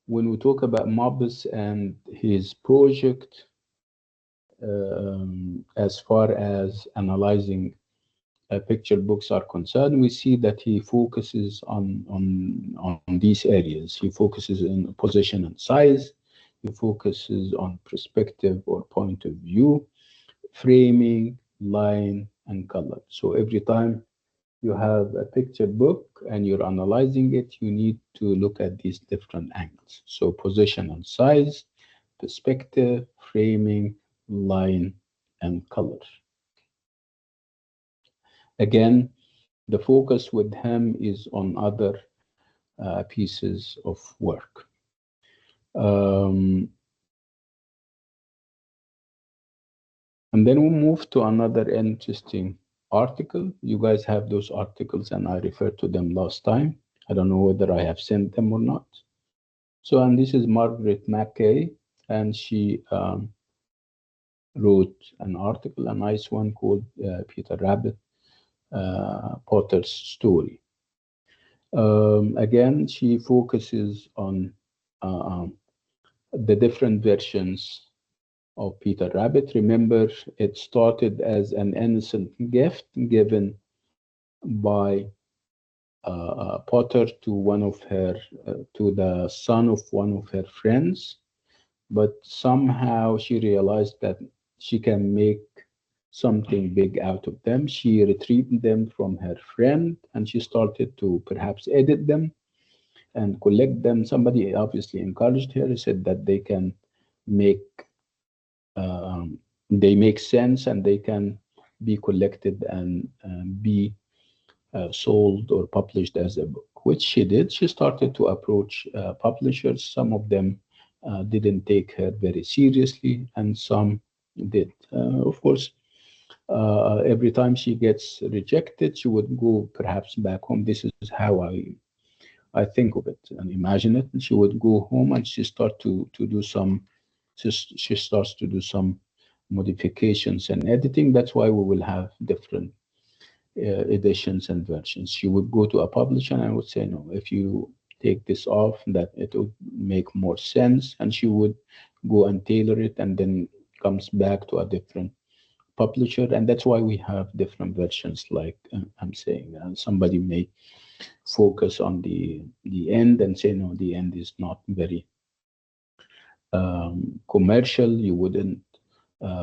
[SPEAKER 1] when we talk about Mobbs and his project, as far as analyzing picture books are concerned, we see that he focuses on these areas. He focuses on position and size. He focuses on perspective or point of view, framing, line, and color. So every time you have a picture book and you're analyzing it, you need to look at these different angles. So position and size, perspective, framing, line, and color. Again, the focus with him is on other pieces of work. And then we move to another interesting article. You guys have those articles, and I referred to them last time. I don't know whether I have sent them or not. So, and this is Margaret Mackay, and she wrote an article, a nice one called Peter Rabbit, Potter's Story. Again, she focuses on the different versions of Peter Rabbit. Remember, it started as an innocent gift given by Potter to one of her, to the son of one of her friends, but somehow she realized that she can make something big out of them. She retrieved them from her friend, and she started to perhaps edit them and collect them. Somebody obviously encouraged her, said that they can make they make sense and they can be collected and be sold or published as a book, which she did. She started to approach publishers. Some of them didn't take her very seriously, and some did. Of course, every time she gets rejected, she would go perhaps back home. This is how I think of it and imagine it. She would go home and she starts to do some modifications and editing. That's why we will have different editions and versions. She would go to a publisher and I would say, no, if you take this off, that it would make more sense. And she would go and tailor it and then comes back to a different publisher. And that's why we have different versions. Like I'm saying, somebody may focus on the end and say, no, the end is not very commercial. You wouldn't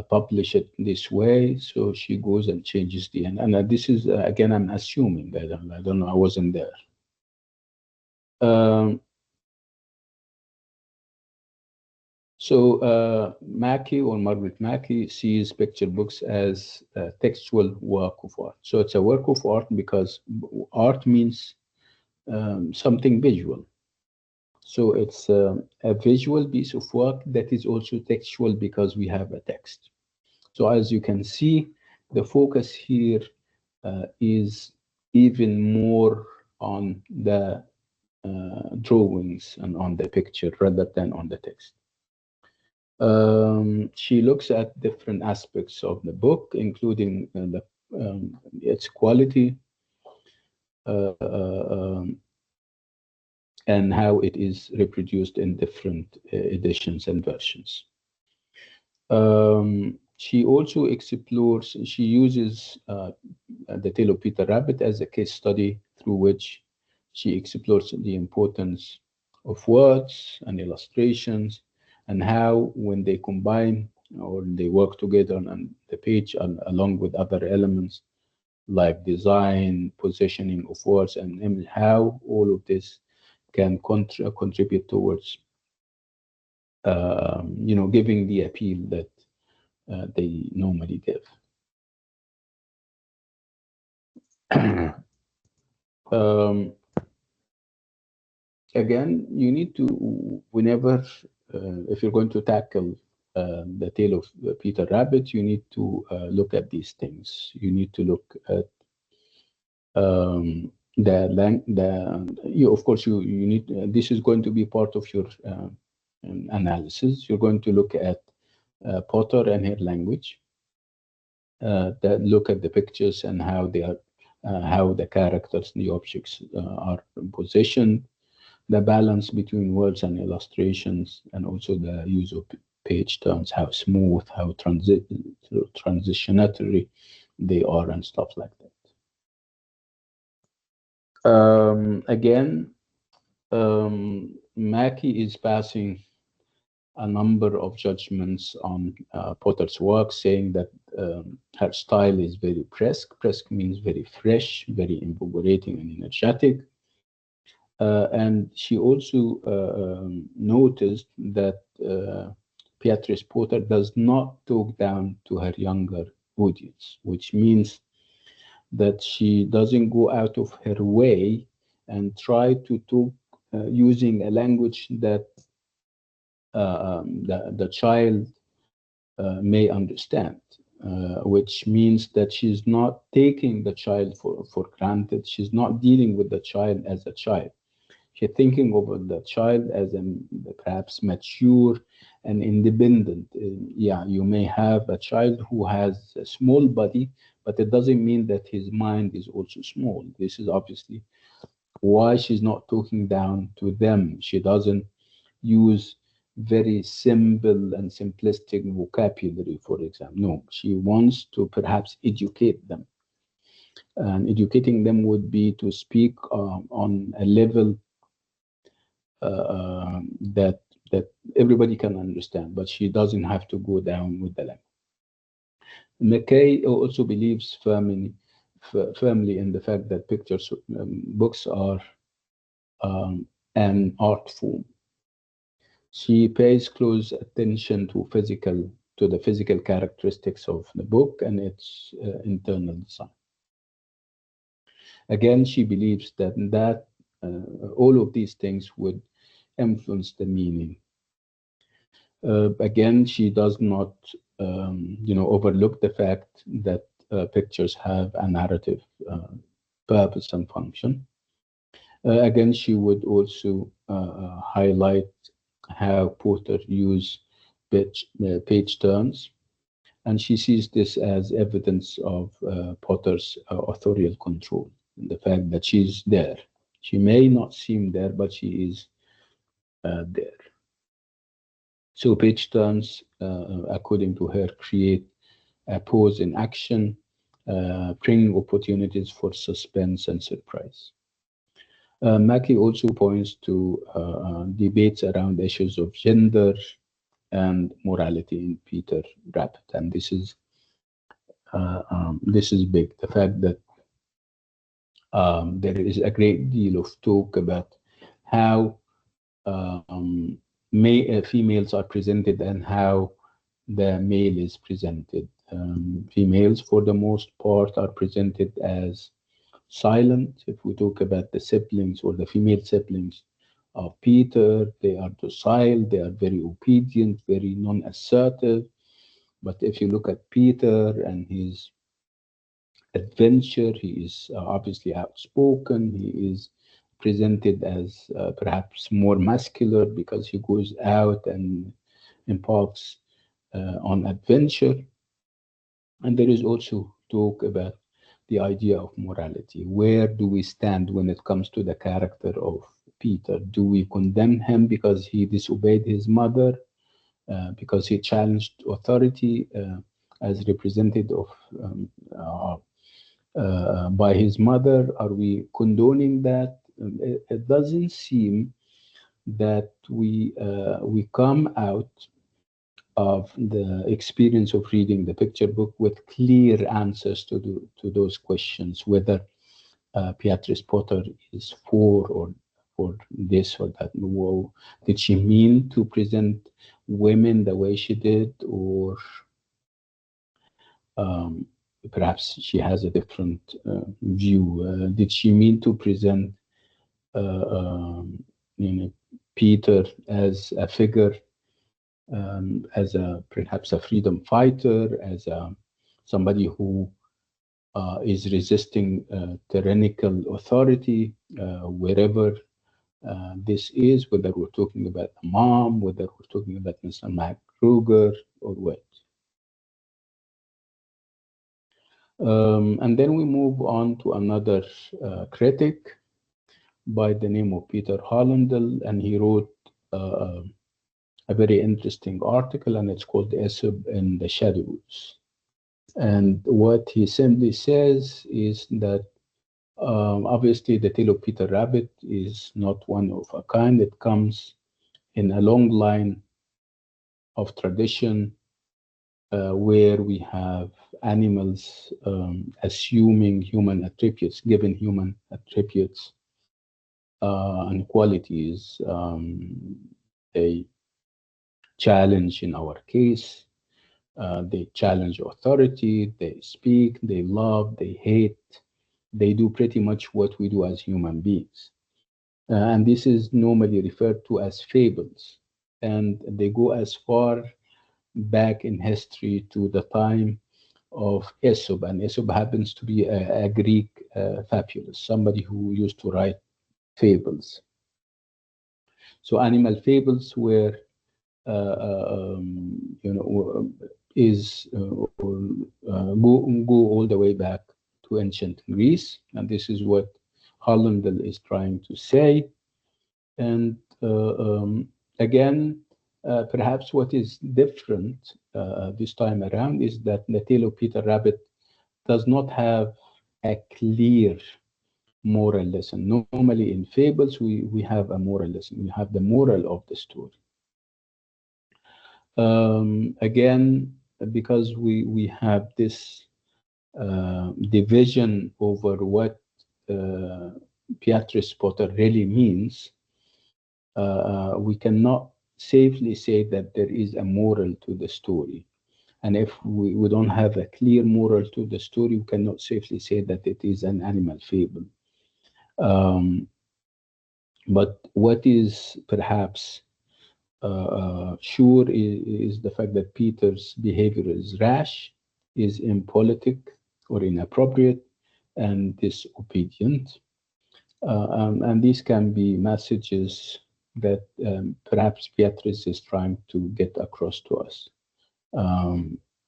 [SPEAKER 1] publish it this way. So she goes and changes the end. And this is, again, I'm assuming that I don't know, I wasn't there. So Mackey, or Margaret Mackey, sees picture books as a textual work of art. So it's a work of art because art means something visual. So it's a visual piece of work that is also textual because we have a text. So as you can see, the focus here is even more on the drawings and on the picture rather than on the text. She looks at different aspects of the book, including its quality and how it is reproduced in different editions and versions. She also explores, she uses the Tale of Peter Rabbit as a case study through which she explores the importance of words and illustrations and how when they combine or they work together on the page and along with other elements like design, positioning of words and image, how all of this can contribute towards giving the appeal that they normally give. Again, you need to, whenever, if you're going to tackle the Tale of Peter Rabbit, you need to look at these things. You need to look at of course, you need, this is going to be part of your analysis. You're going to look at Potter and her language, that look at the pictures and how they are, how the characters and the objects are positioned, the balance between words and illustrations, and also the use of page turns, how smooth, how transitionatory they are, and stuff like that. Again, Mackie is passing a number of judgments on Potter's work, saying that her style is very brisk. Brisk means very fresh, very invigorating and energetic. And she also noticed that Beatrice Potter does not talk down to her younger audience, which means that she doesn't go out of her way and try to talk using a language that the child may understand, which means that she's not taking the child for granted. She's not dealing with the child as a child. She's thinking of the child as perhaps mature and independent. Yeah, you may have a child who has a small body, but it doesn't mean that his mind is also small. This is obviously why she's not talking down to them. She doesn't use very simple and simplistic vocabulary, for example. No, she wants to perhaps educate them. And educating them would be to speak on a level that everybody can understand, but she doesn't have to go down with the language. McKay also believes firmly in the fact that pictures, books are an art form. She pays close attention to the physical characteristics of the book and its internal design. Again, she believes that all of these things would influence the meaning. Again, she does not, overlook the fact that pictures have a narrative purpose and function. Again, she would also highlight how Potter used page turns, and she sees this as evidence of Potter's authorial control, and the fact that she's there. She may not seem there, but she is there. So page turns, according to her, create a pause in action, bring opportunities for suspense and surprise. Mackie also points to debates around issues of gender and morality in Peter Rabbit, and this is big. The fact that there is a great deal of talk about how females are presented and how the male is presented. Females, for the most part, are presented as silent. If we talk about the siblings or the female siblings of Peter, they are docile, they are very obedient, very non-assertive. But if you look at Peter and his adventure. He is obviously outspoken. He is presented as perhaps more muscular because he goes out and embarks on adventure. And there is also talk about the idea of morality. Where do we stand when it comes to the character of Peter? Do we condemn him because he disobeyed his mother, because he challenged authority as represented of by his mother? Are we condoning that? It doesn't seem that we come out of the experience of reading the picture book with clear answers to those questions, whether Beatrice Potter is for this or that. Well, did she mean to present women the way she did, or perhaps she has a different view? Did she mean to present you know, Peter as a figure, as perhaps a freedom fighter, as somebody who is resisting tyrannical authority, wherever this is, whether we're talking about a mom, whether we're talking about Mr. Mac Kruger, or what. And then we move on to another critic by the name of Peter Hollendale, and he wrote a very interesting article, and it's called Aesop in the Shadows. And what he simply says is that obviously the tale of Peter Rabbit is not one of a kind. It comes in a long line of tradition where we have animals assuming human attributes, given human attributes and qualities. They challenge, in our case, they challenge authority, they speak, they love, they hate, they do pretty much what we do as human beings. And this is normally referred to as fables. And they go as far back in history to the time of Aesop. And Aesop happens to be a Greek fabulist, somebody who used to write fables. So animal fables were, is go all the way back to ancient Greece, and this is what Hollendale is trying to say. And again, perhaps what is different this time around is that the tale of Peter Rabbit does not have a clear moral lesson. Normally in fables, we have a moral lesson. We have the moral of the story. Again, because we have this division over what Beatrice Potter really means, we cannot safely say that there is a moral to the story. And if we don't have a clear moral to the story, we cannot safely say that it is an animal fable. But what is perhaps sure is the fact that Peter's behavior is rash, is impolitic or inappropriate, and disobedient. And these can be messages that perhaps Beatrice is trying to get across to us.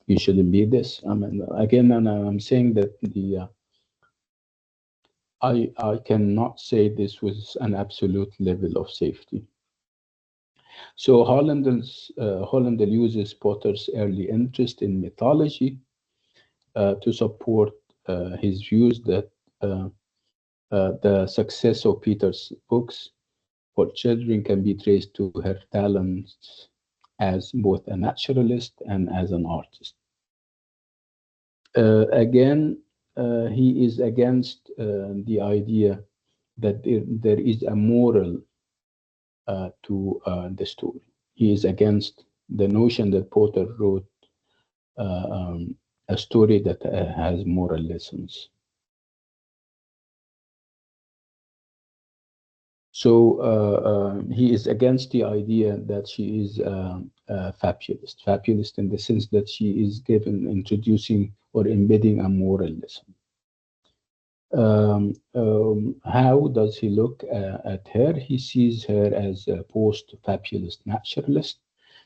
[SPEAKER 1] You shouldn't be this. I mean, again, and I'm saying that I cannot say this was an absolute level of safety. So Hollendale uses Potter's early interest in mythology to support his views that the success of Peter's books for children can be traced to her talents as both a naturalist and as an artist. Again, he is against the idea that there is a moral to the story. He is against the notion that Potter wrote a story that has moral lessons. So he is against the idea that she is a fabulist. Fabulist in the sense that she is introducing or embedding a moral lesson. How does he look at her? He sees her as a post-fabulous naturalist,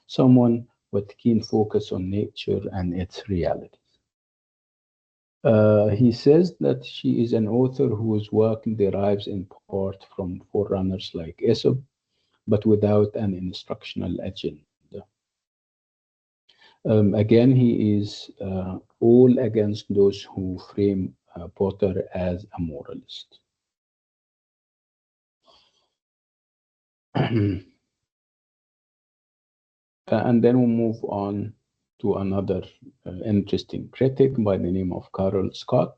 [SPEAKER 1] someone with keen focus on nature and its reality. He says that she is an author whose work derives in part from forerunners like Aesop, but without an instructional agenda. Again, he is all against those who frame Potter as a moralist. And then we'll move on to another interesting critic by the name of Carol Scott.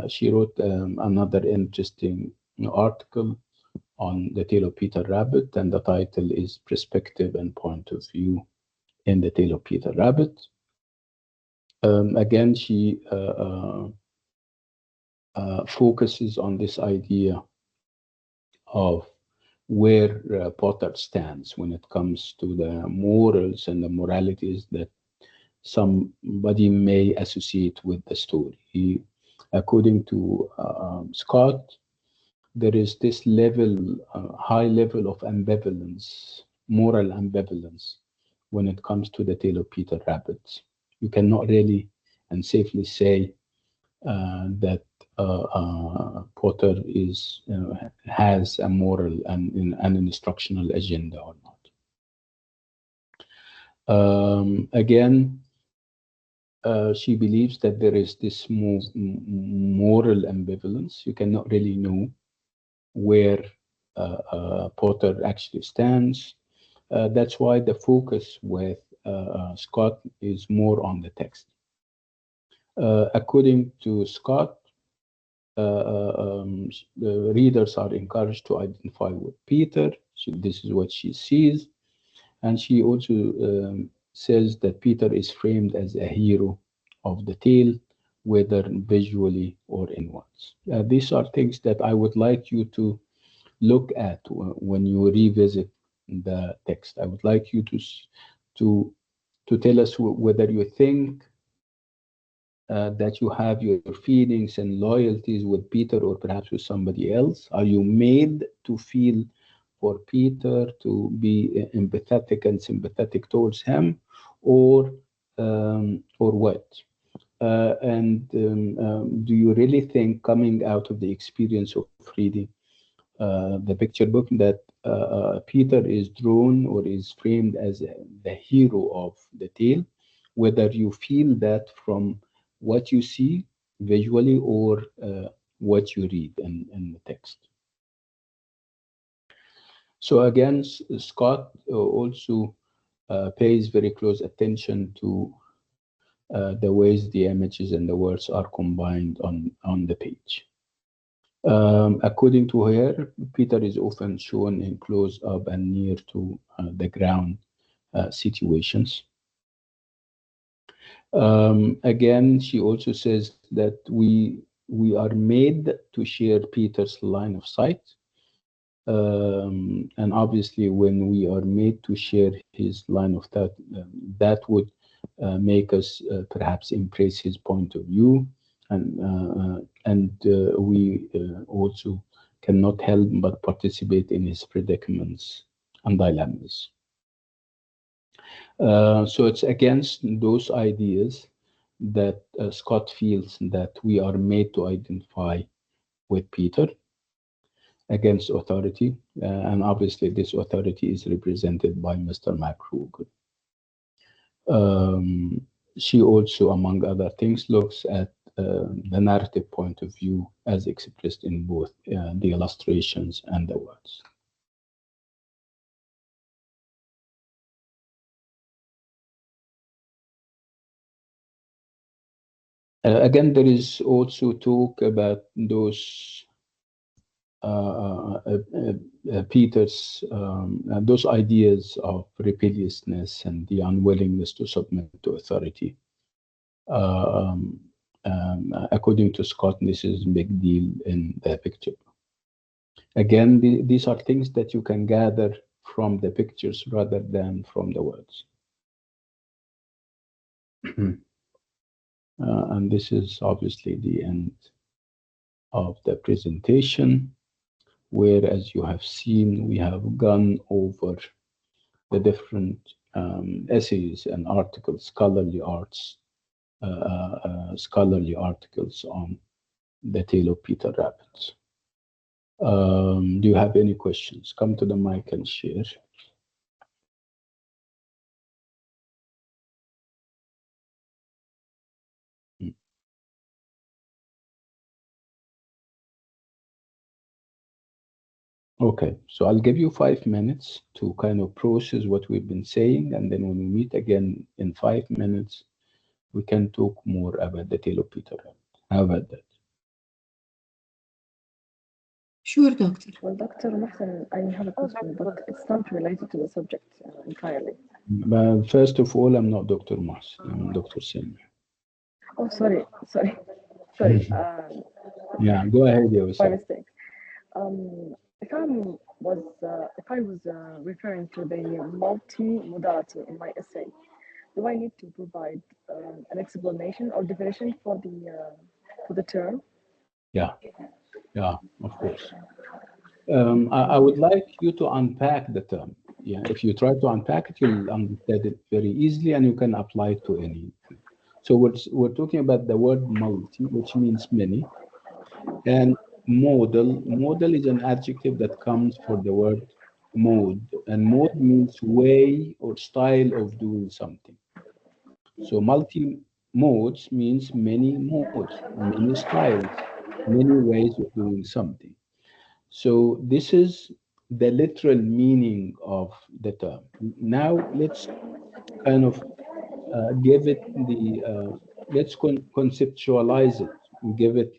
[SPEAKER 1] She wrote another interesting article on the Tale of Peter Rabbit, and the title is Perspective and Point of View in the Tale of Peter Rabbit. Again, she focuses on this idea of where Potter stands when it comes to the morals and the moralities that somebody may associate with the story. According to Scott, there is this level, high level of ambivalence, moral ambivalence, when it comes to the Tale of Peter Rabbit. You cannot really and safely say that Potter has a moral and an instructional agenda or not. Again, she believes that there is this moral ambivalence. You cannot really know where Potter actually stands. That's why the focus with Scott is more on the text. According to Scott, the readers are encouraged to identify with Peter. This is what she sees. And she also says that Peter is framed as a hero of the tale, whether visually or in words. These are things that I would like you to look at when you revisit the text. I would like you to tell us whether you think that you have your feelings and loyalties with Peter or perhaps with somebody else. Are you made to feel for Peter, to be empathetic and sympathetic towards him, or what? Do you really think, coming out of the experience of reading the picture book, that Peter is drawn or is framed as the hero of the tale, whether you feel that from what you see visually or what you read in the text? So again, Scott also pays very close attention to the ways the images and the words are combined on the page. According to her, Peter is often shown in close up and near to the ground situations. Again, she also says that we are made to share Peter's line of sight. And obviously, when we are made to share his line of thought, that would make us perhaps embrace his point of view, and we also cannot help but participate in his predicaments and dilemmas. So it's against those ideas that Scott feels that we are made to identify with Peter, against authority, and obviously this authority is represented by Mr. McRogan. She also, among other things, looks at the narrative point of view as expressed in both the illustrations and the words. Again, there is also talk about those Peter's those ideas of rebelliousness and the unwillingness to submit to authority. According to Scott, this is a big deal in the picture. Again, these are things that you can gather from the pictures rather than from the words. And this is obviously the end of the presentation, where, as you have seen, we have gone over the different essays and articles, scholarly articles on the tale of Peter Rabbit. Do you have any questions? Come to the mic and share. Okay, so I'll give you 5 minutes to kind of process what we've been saying, and then when we meet again in 5 minutes, we can talk more about the tale of Peter Rabbit. How about that?
[SPEAKER 2] Sure, doctor.
[SPEAKER 4] Well, Dr. Mohsen, I have a question, but it's not related to the subject entirely.
[SPEAKER 1] But first of all, I'm not Dr. Mohsen, I'm Dr. Sameh.
[SPEAKER 4] Oh, sorry.
[SPEAKER 1] Yeah, go ahead,
[SPEAKER 4] My
[SPEAKER 1] Yawasam.
[SPEAKER 4] mistake. If I was referring to the multi-modality in my essay, do I need to provide an explanation or definition for the term?
[SPEAKER 1] Yeah, of course. I would like you to unpack the term. Yeah, if you try to unpack it, you'll understand it very easily, and you can apply it to any. So we're talking about the word multi, which means many, and modal. Modal is an adjective that comes for the word mode, and mode means way or style of doing something. So multi modes means many modes, many styles, many ways of doing something. So this is the literal meaning of the term. Now let's kind of give it the let's conceptualize it, give it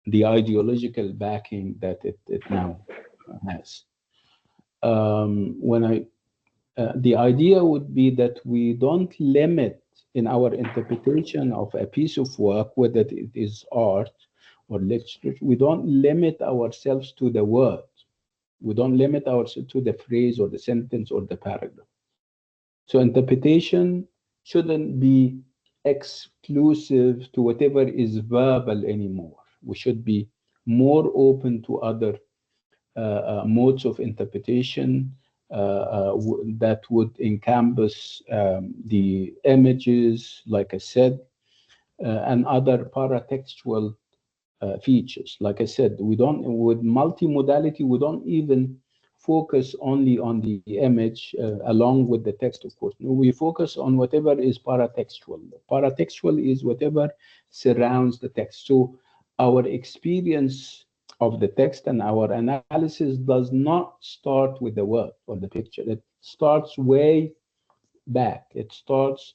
[SPEAKER 1] the ideological backing that it now has. The idea would be that we don't limit in our interpretation of a piece of work, whether it is art or literature, we don't limit ourselves to the word. We don't limit ourselves to the phrase or the sentence or the paragraph. So interpretation shouldn't be exclusive to whatever is verbal anymore. We should be more open to other modes of interpretation that would encompass the images, like I said, and other paratextual features. Like I said, with multimodality, we don't even focus only on the image along with the text, of course. No, we focus on whatever is paratextual. Paratextual is whatever surrounds the text. So our experience of the text and our analysis does not start with the word or the picture. It starts way back. It starts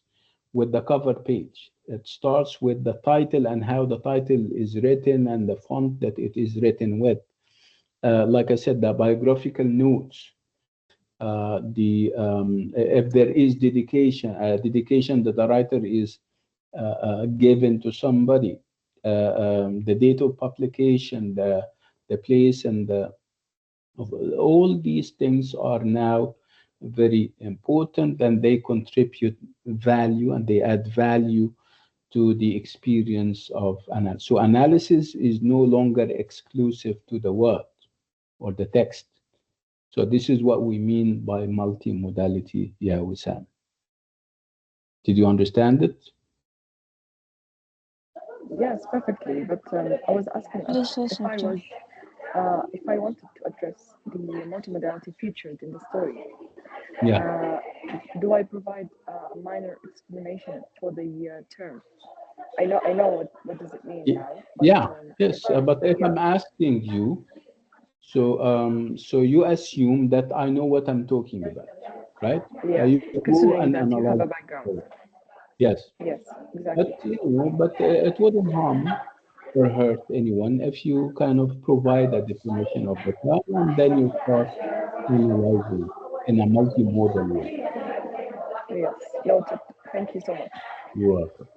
[SPEAKER 1] with the cover page. It starts with the title and how the title is written and the font that it is written with. Like I said, the biographical notes, if there is dedication that the writer is given to somebody, the date of publication, the place, and all these things are now very important, and they contribute value and they add value to the experience of analysis. So analysis is no longer exclusive to the word or the text. So this is what we mean by multimodality, yeah, Wissam. Did you understand it?
[SPEAKER 4] Yes, perfectly. But I was asking if I wanted to address the multimodality featured in the story.
[SPEAKER 1] Yeah.
[SPEAKER 4] Do I provide a minor explanation for the term? I know what does it mean now. But,
[SPEAKER 1] Yes. But if I'm asking you, so you assume that I know what I'm talking about, right?
[SPEAKER 4] Yeah.
[SPEAKER 1] You go
[SPEAKER 4] Considering
[SPEAKER 1] and
[SPEAKER 4] that you have
[SPEAKER 1] analyze.
[SPEAKER 4] a background.
[SPEAKER 1] Yes.
[SPEAKER 4] Yes, exactly.
[SPEAKER 1] But it wouldn't harm or hurt anyone if you kind of provide a definition of the term and then you start analyzing in a multimodal way.
[SPEAKER 4] Yes, noted. Thank you so much.
[SPEAKER 1] You're welcome.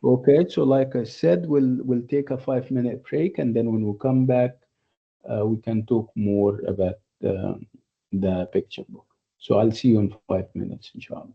[SPEAKER 1] Okay, so like I said, we'll take a 5-minute break, and then when we come back, we can talk more about the picture book. So I'll see you in 5 minutes, inshallah.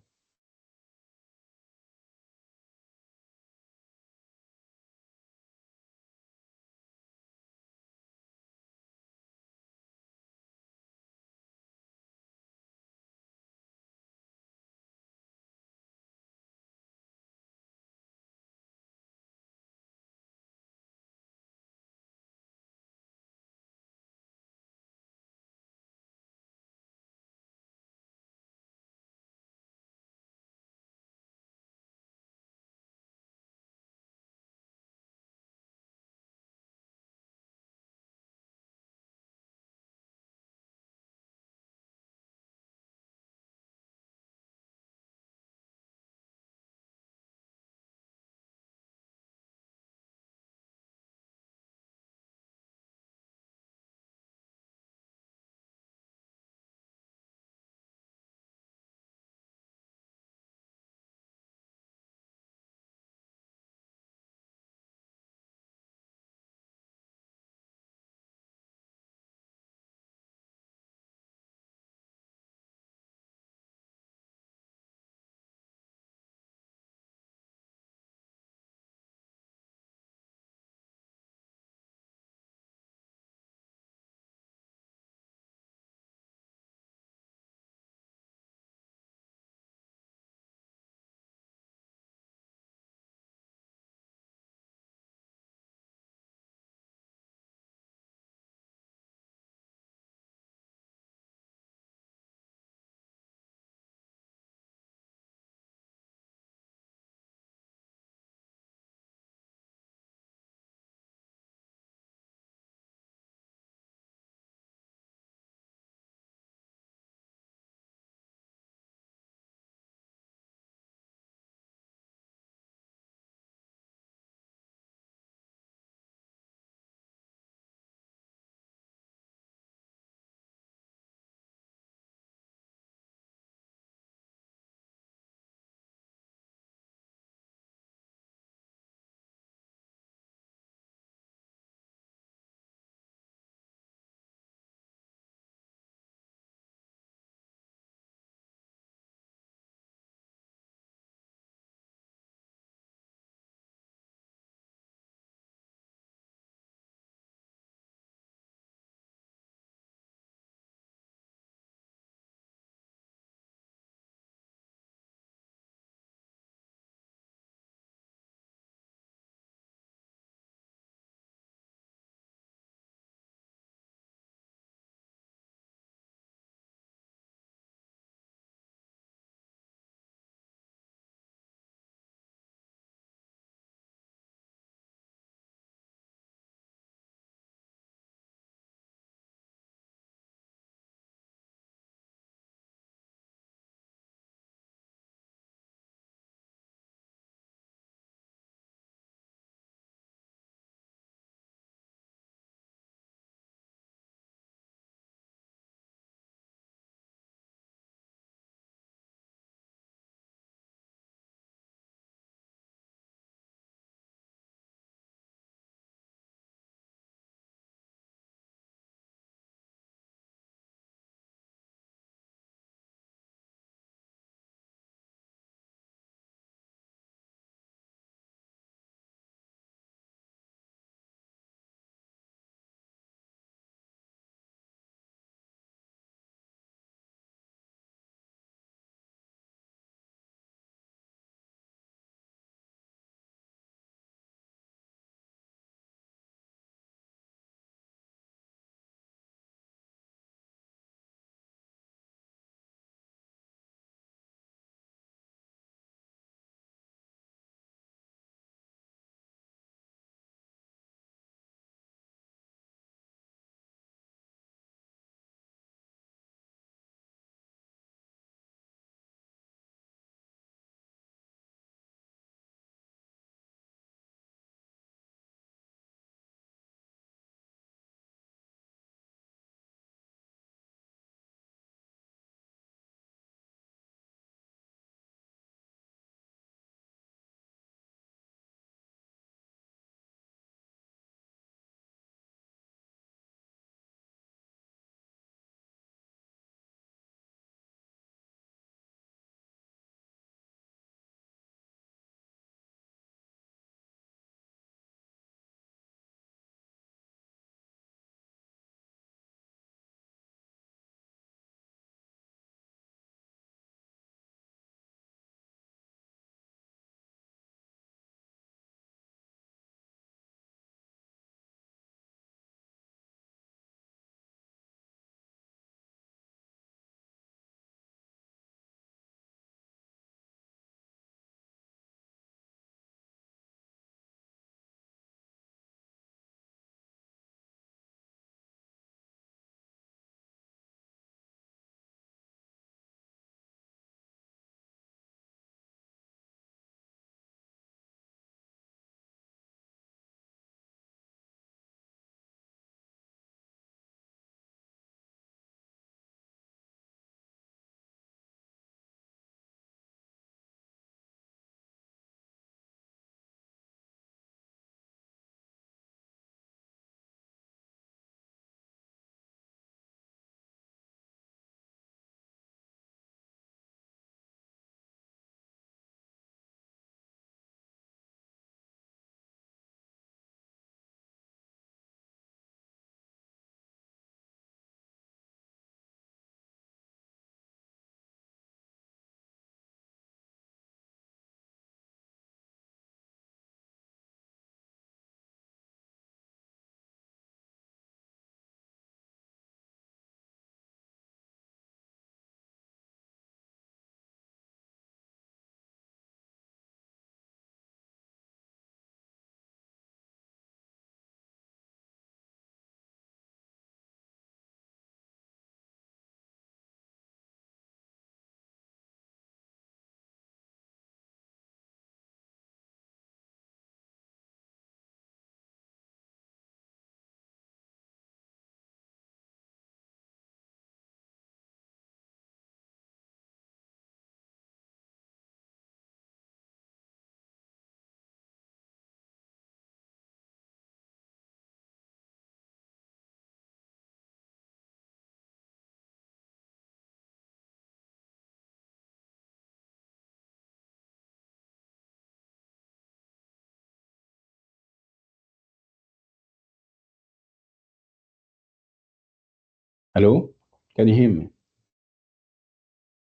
[SPEAKER 1] Hello? Can you hear me?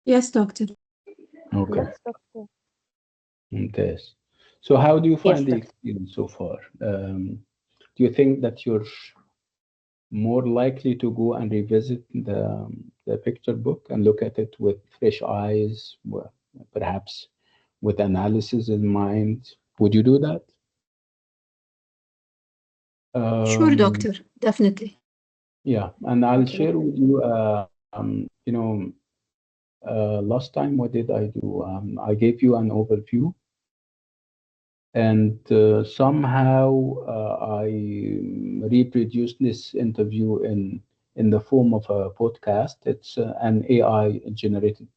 [SPEAKER 2] Yes, doctor.
[SPEAKER 1] Okay.
[SPEAKER 3] Yes, doctor.
[SPEAKER 1] Yes. So how do you find
[SPEAKER 3] Yes,
[SPEAKER 1] the
[SPEAKER 3] doctor.
[SPEAKER 1] experience so far? Do you think that you're more likely to go and revisit the picture book and look at it with fresh eyes, perhaps with analysis in mind? Would you do that?
[SPEAKER 2] Sure,
[SPEAKER 1] Um,
[SPEAKER 2] doctor. Definitely.
[SPEAKER 1] yeah, and I'll
[SPEAKER 3] Okay.
[SPEAKER 1] share with you, last time, what did I do? I gave you an overview, and somehow I reproduced this interview in the form of a podcast. It's an AI generated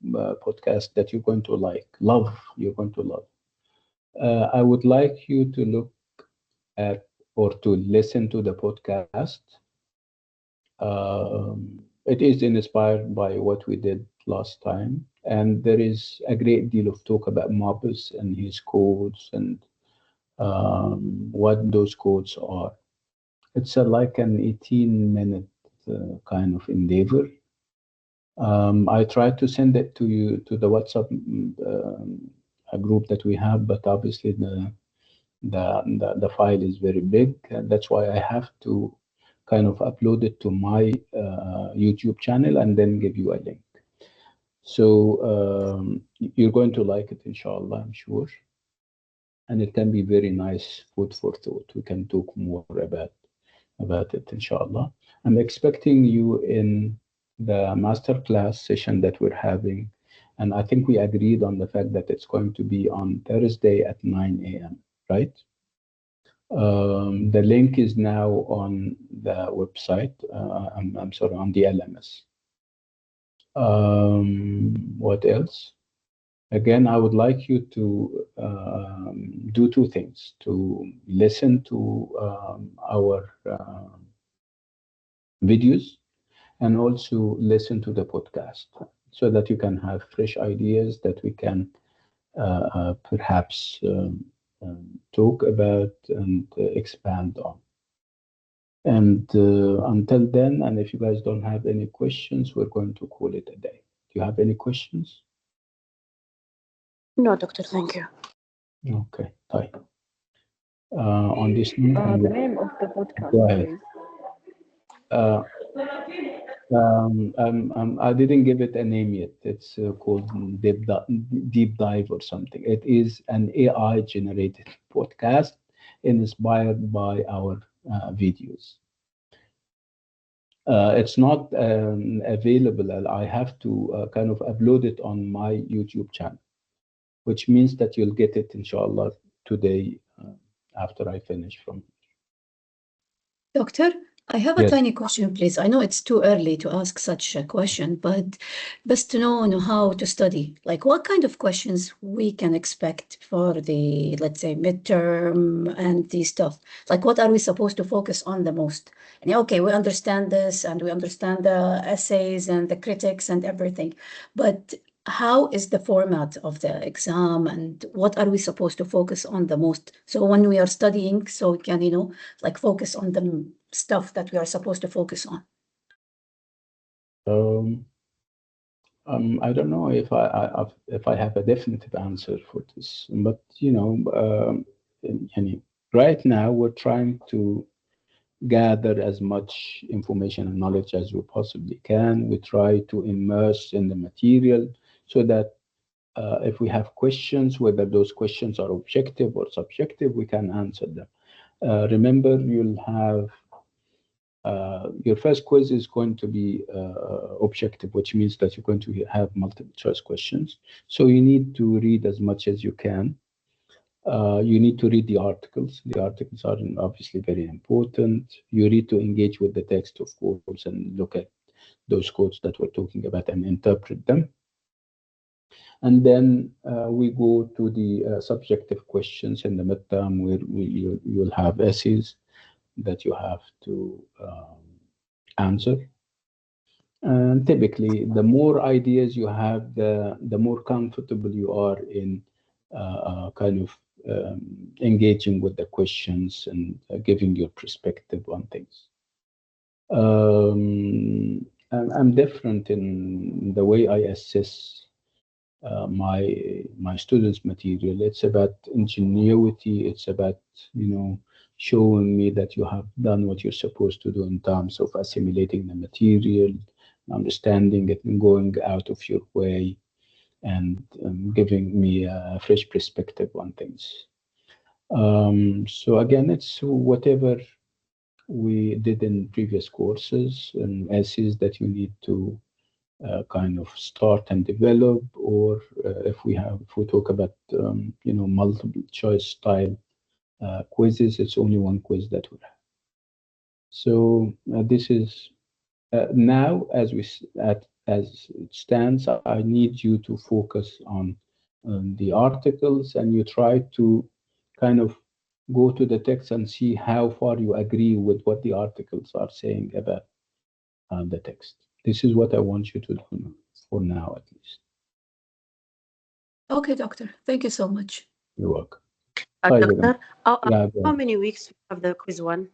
[SPEAKER 1] podcast that you're going to love. You're going to love. I would like you to look at or to listen to the podcast. It is inspired by what we did last time, and there is a great deal of talk about Mobus and his codes and what those codes are. It's like an 18-minute kind of endeavor. I tried to send it to you to the WhatsApp a group that we have, but obviously the file is very big. That's why I have to kind of upload it to my YouTube channel and then give you a link. So you're going to like it, inshallah, I'm sure. And it can be very nice food for thought. We can talk more about it, inshallah. I'm expecting you in the masterclass session that we're having. And I think we agreed on the fact that it's going to be on Thursday at 9 a.m., right? The link is now on the website. I'm sorry, on the LMS. What else? Again, I would like you to do two things: to listen to our videos and also listen to the podcast so that you can have fresh ideas that we can perhaps talk about and expand on. And until then, and if you guys don't have any questions, we're going to call it a day. Do you have any questions?
[SPEAKER 3] No, doctor, thank you.
[SPEAKER 1] Okay, fine. On this note,
[SPEAKER 4] The name of the podcast,
[SPEAKER 1] go ahead.
[SPEAKER 4] please.
[SPEAKER 1] Uh, I didn't give it a name yet. It's called Deep Dive or something. It is an AI generated podcast inspired by our videos. It's not available. I have to kind of upload it on my YouTube channel, which means that you'll get it, inshallah, today after I finish from.
[SPEAKER 2] Doctor, I have a
[SPEAKER 1] Yes.
[SPEAKER 2] tiny question, please. I know it's too early to ask such a question, but best to know how to study. Like what kind of questions we can expect for the, let's say, midterm and the stuff. Like what are we supposed to focus on the most? And okay, we understand this and we understand the essays and the critics and everything, but how is the format of the exam and what are we supposed to focus on the most? So when we are studying, so we can, like focus on the stuff that we are supposed to focus on.
[SPEAKER 1] I don't know if I have a definitive answer for this, but right now we're trying to gather as much information and knowledge as we possibly can. We try to immerse in the material so that if we have questions, whether those questions are objective or subjective, we can answer them. Remember, you'll have your first quiz is going to be objective, which means that you're going to have multiple choice questions. So you need to read as much as you can. You need to read the articles. The articles are obviously very important. You need to engage with the text, of course, and look at those quotes that we're talking about and interpret them. And then we go to the subjective questions in the midterm, where you'll have essays that you have to answer. And typically, the more ideas you have, the more comfortable you are in kind of engaging with the questions and giving your perspective on things. I'm different in the way I assess my students' material. It's about ingenuity. It's about, showing me that you have done what you're supposed to do in terms of assimilating the material, understanding it, and going out of your way, and giving me a fresh perspective on things. So again, it's whatever we did in previous courses and essays that you need to kind of start and develop, or if we talk about multiple choice style quizzes, it's only one quiz that we have. So this is now as it stands, I need you to focus on the articles, and you try to kind of go to the text and see how far you agree with what the articles are saying about the text. This is what I want you to do for now, at least.
[SPEAKER 2] Okay, doctor. Thank you so much.
[SPEAKER 1] You're welcome.
[SPEAKER 5] Doctor,
[SPEAKER 1] Yeah,
[SPEAKER 5] how many weeks of the quiz one?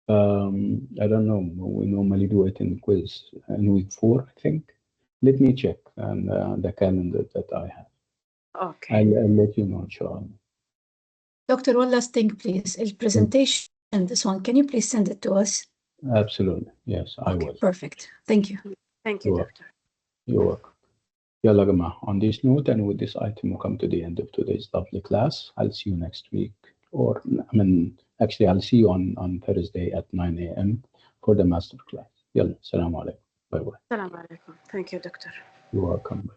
[SPEAKER 1] I don't know. We normally do it in quiz in week 4, I think. Let me check on the calendar that I have.
[SPEAKER 5] Okay.
[SPEAKER 1] I'll let you know, inshallah.
[SPEAKER 2] Doctor, one last thing, please. A presentation, this one, can you please send it to us?
[SPEAKER 1] Absolutely. Yes, I will.
[SPEAKER 2] Perfect. Thank you.
[SPEAKER 5] Thank you, Doctor.
[SPEAKER 1] You're welcome. Yalla Gama. On this note and with this item, we'll come to the end of today's lovely class. I'll see you next week. Actually, I'll see you on Thursday at 9 a.m. for the master class. Yalla. Assalamu alaikum. Bye-bye.
[SPEAKER 5] Assalamu alaikum. Thank you, Doctor.
[SPEAKER 1] You're welcome.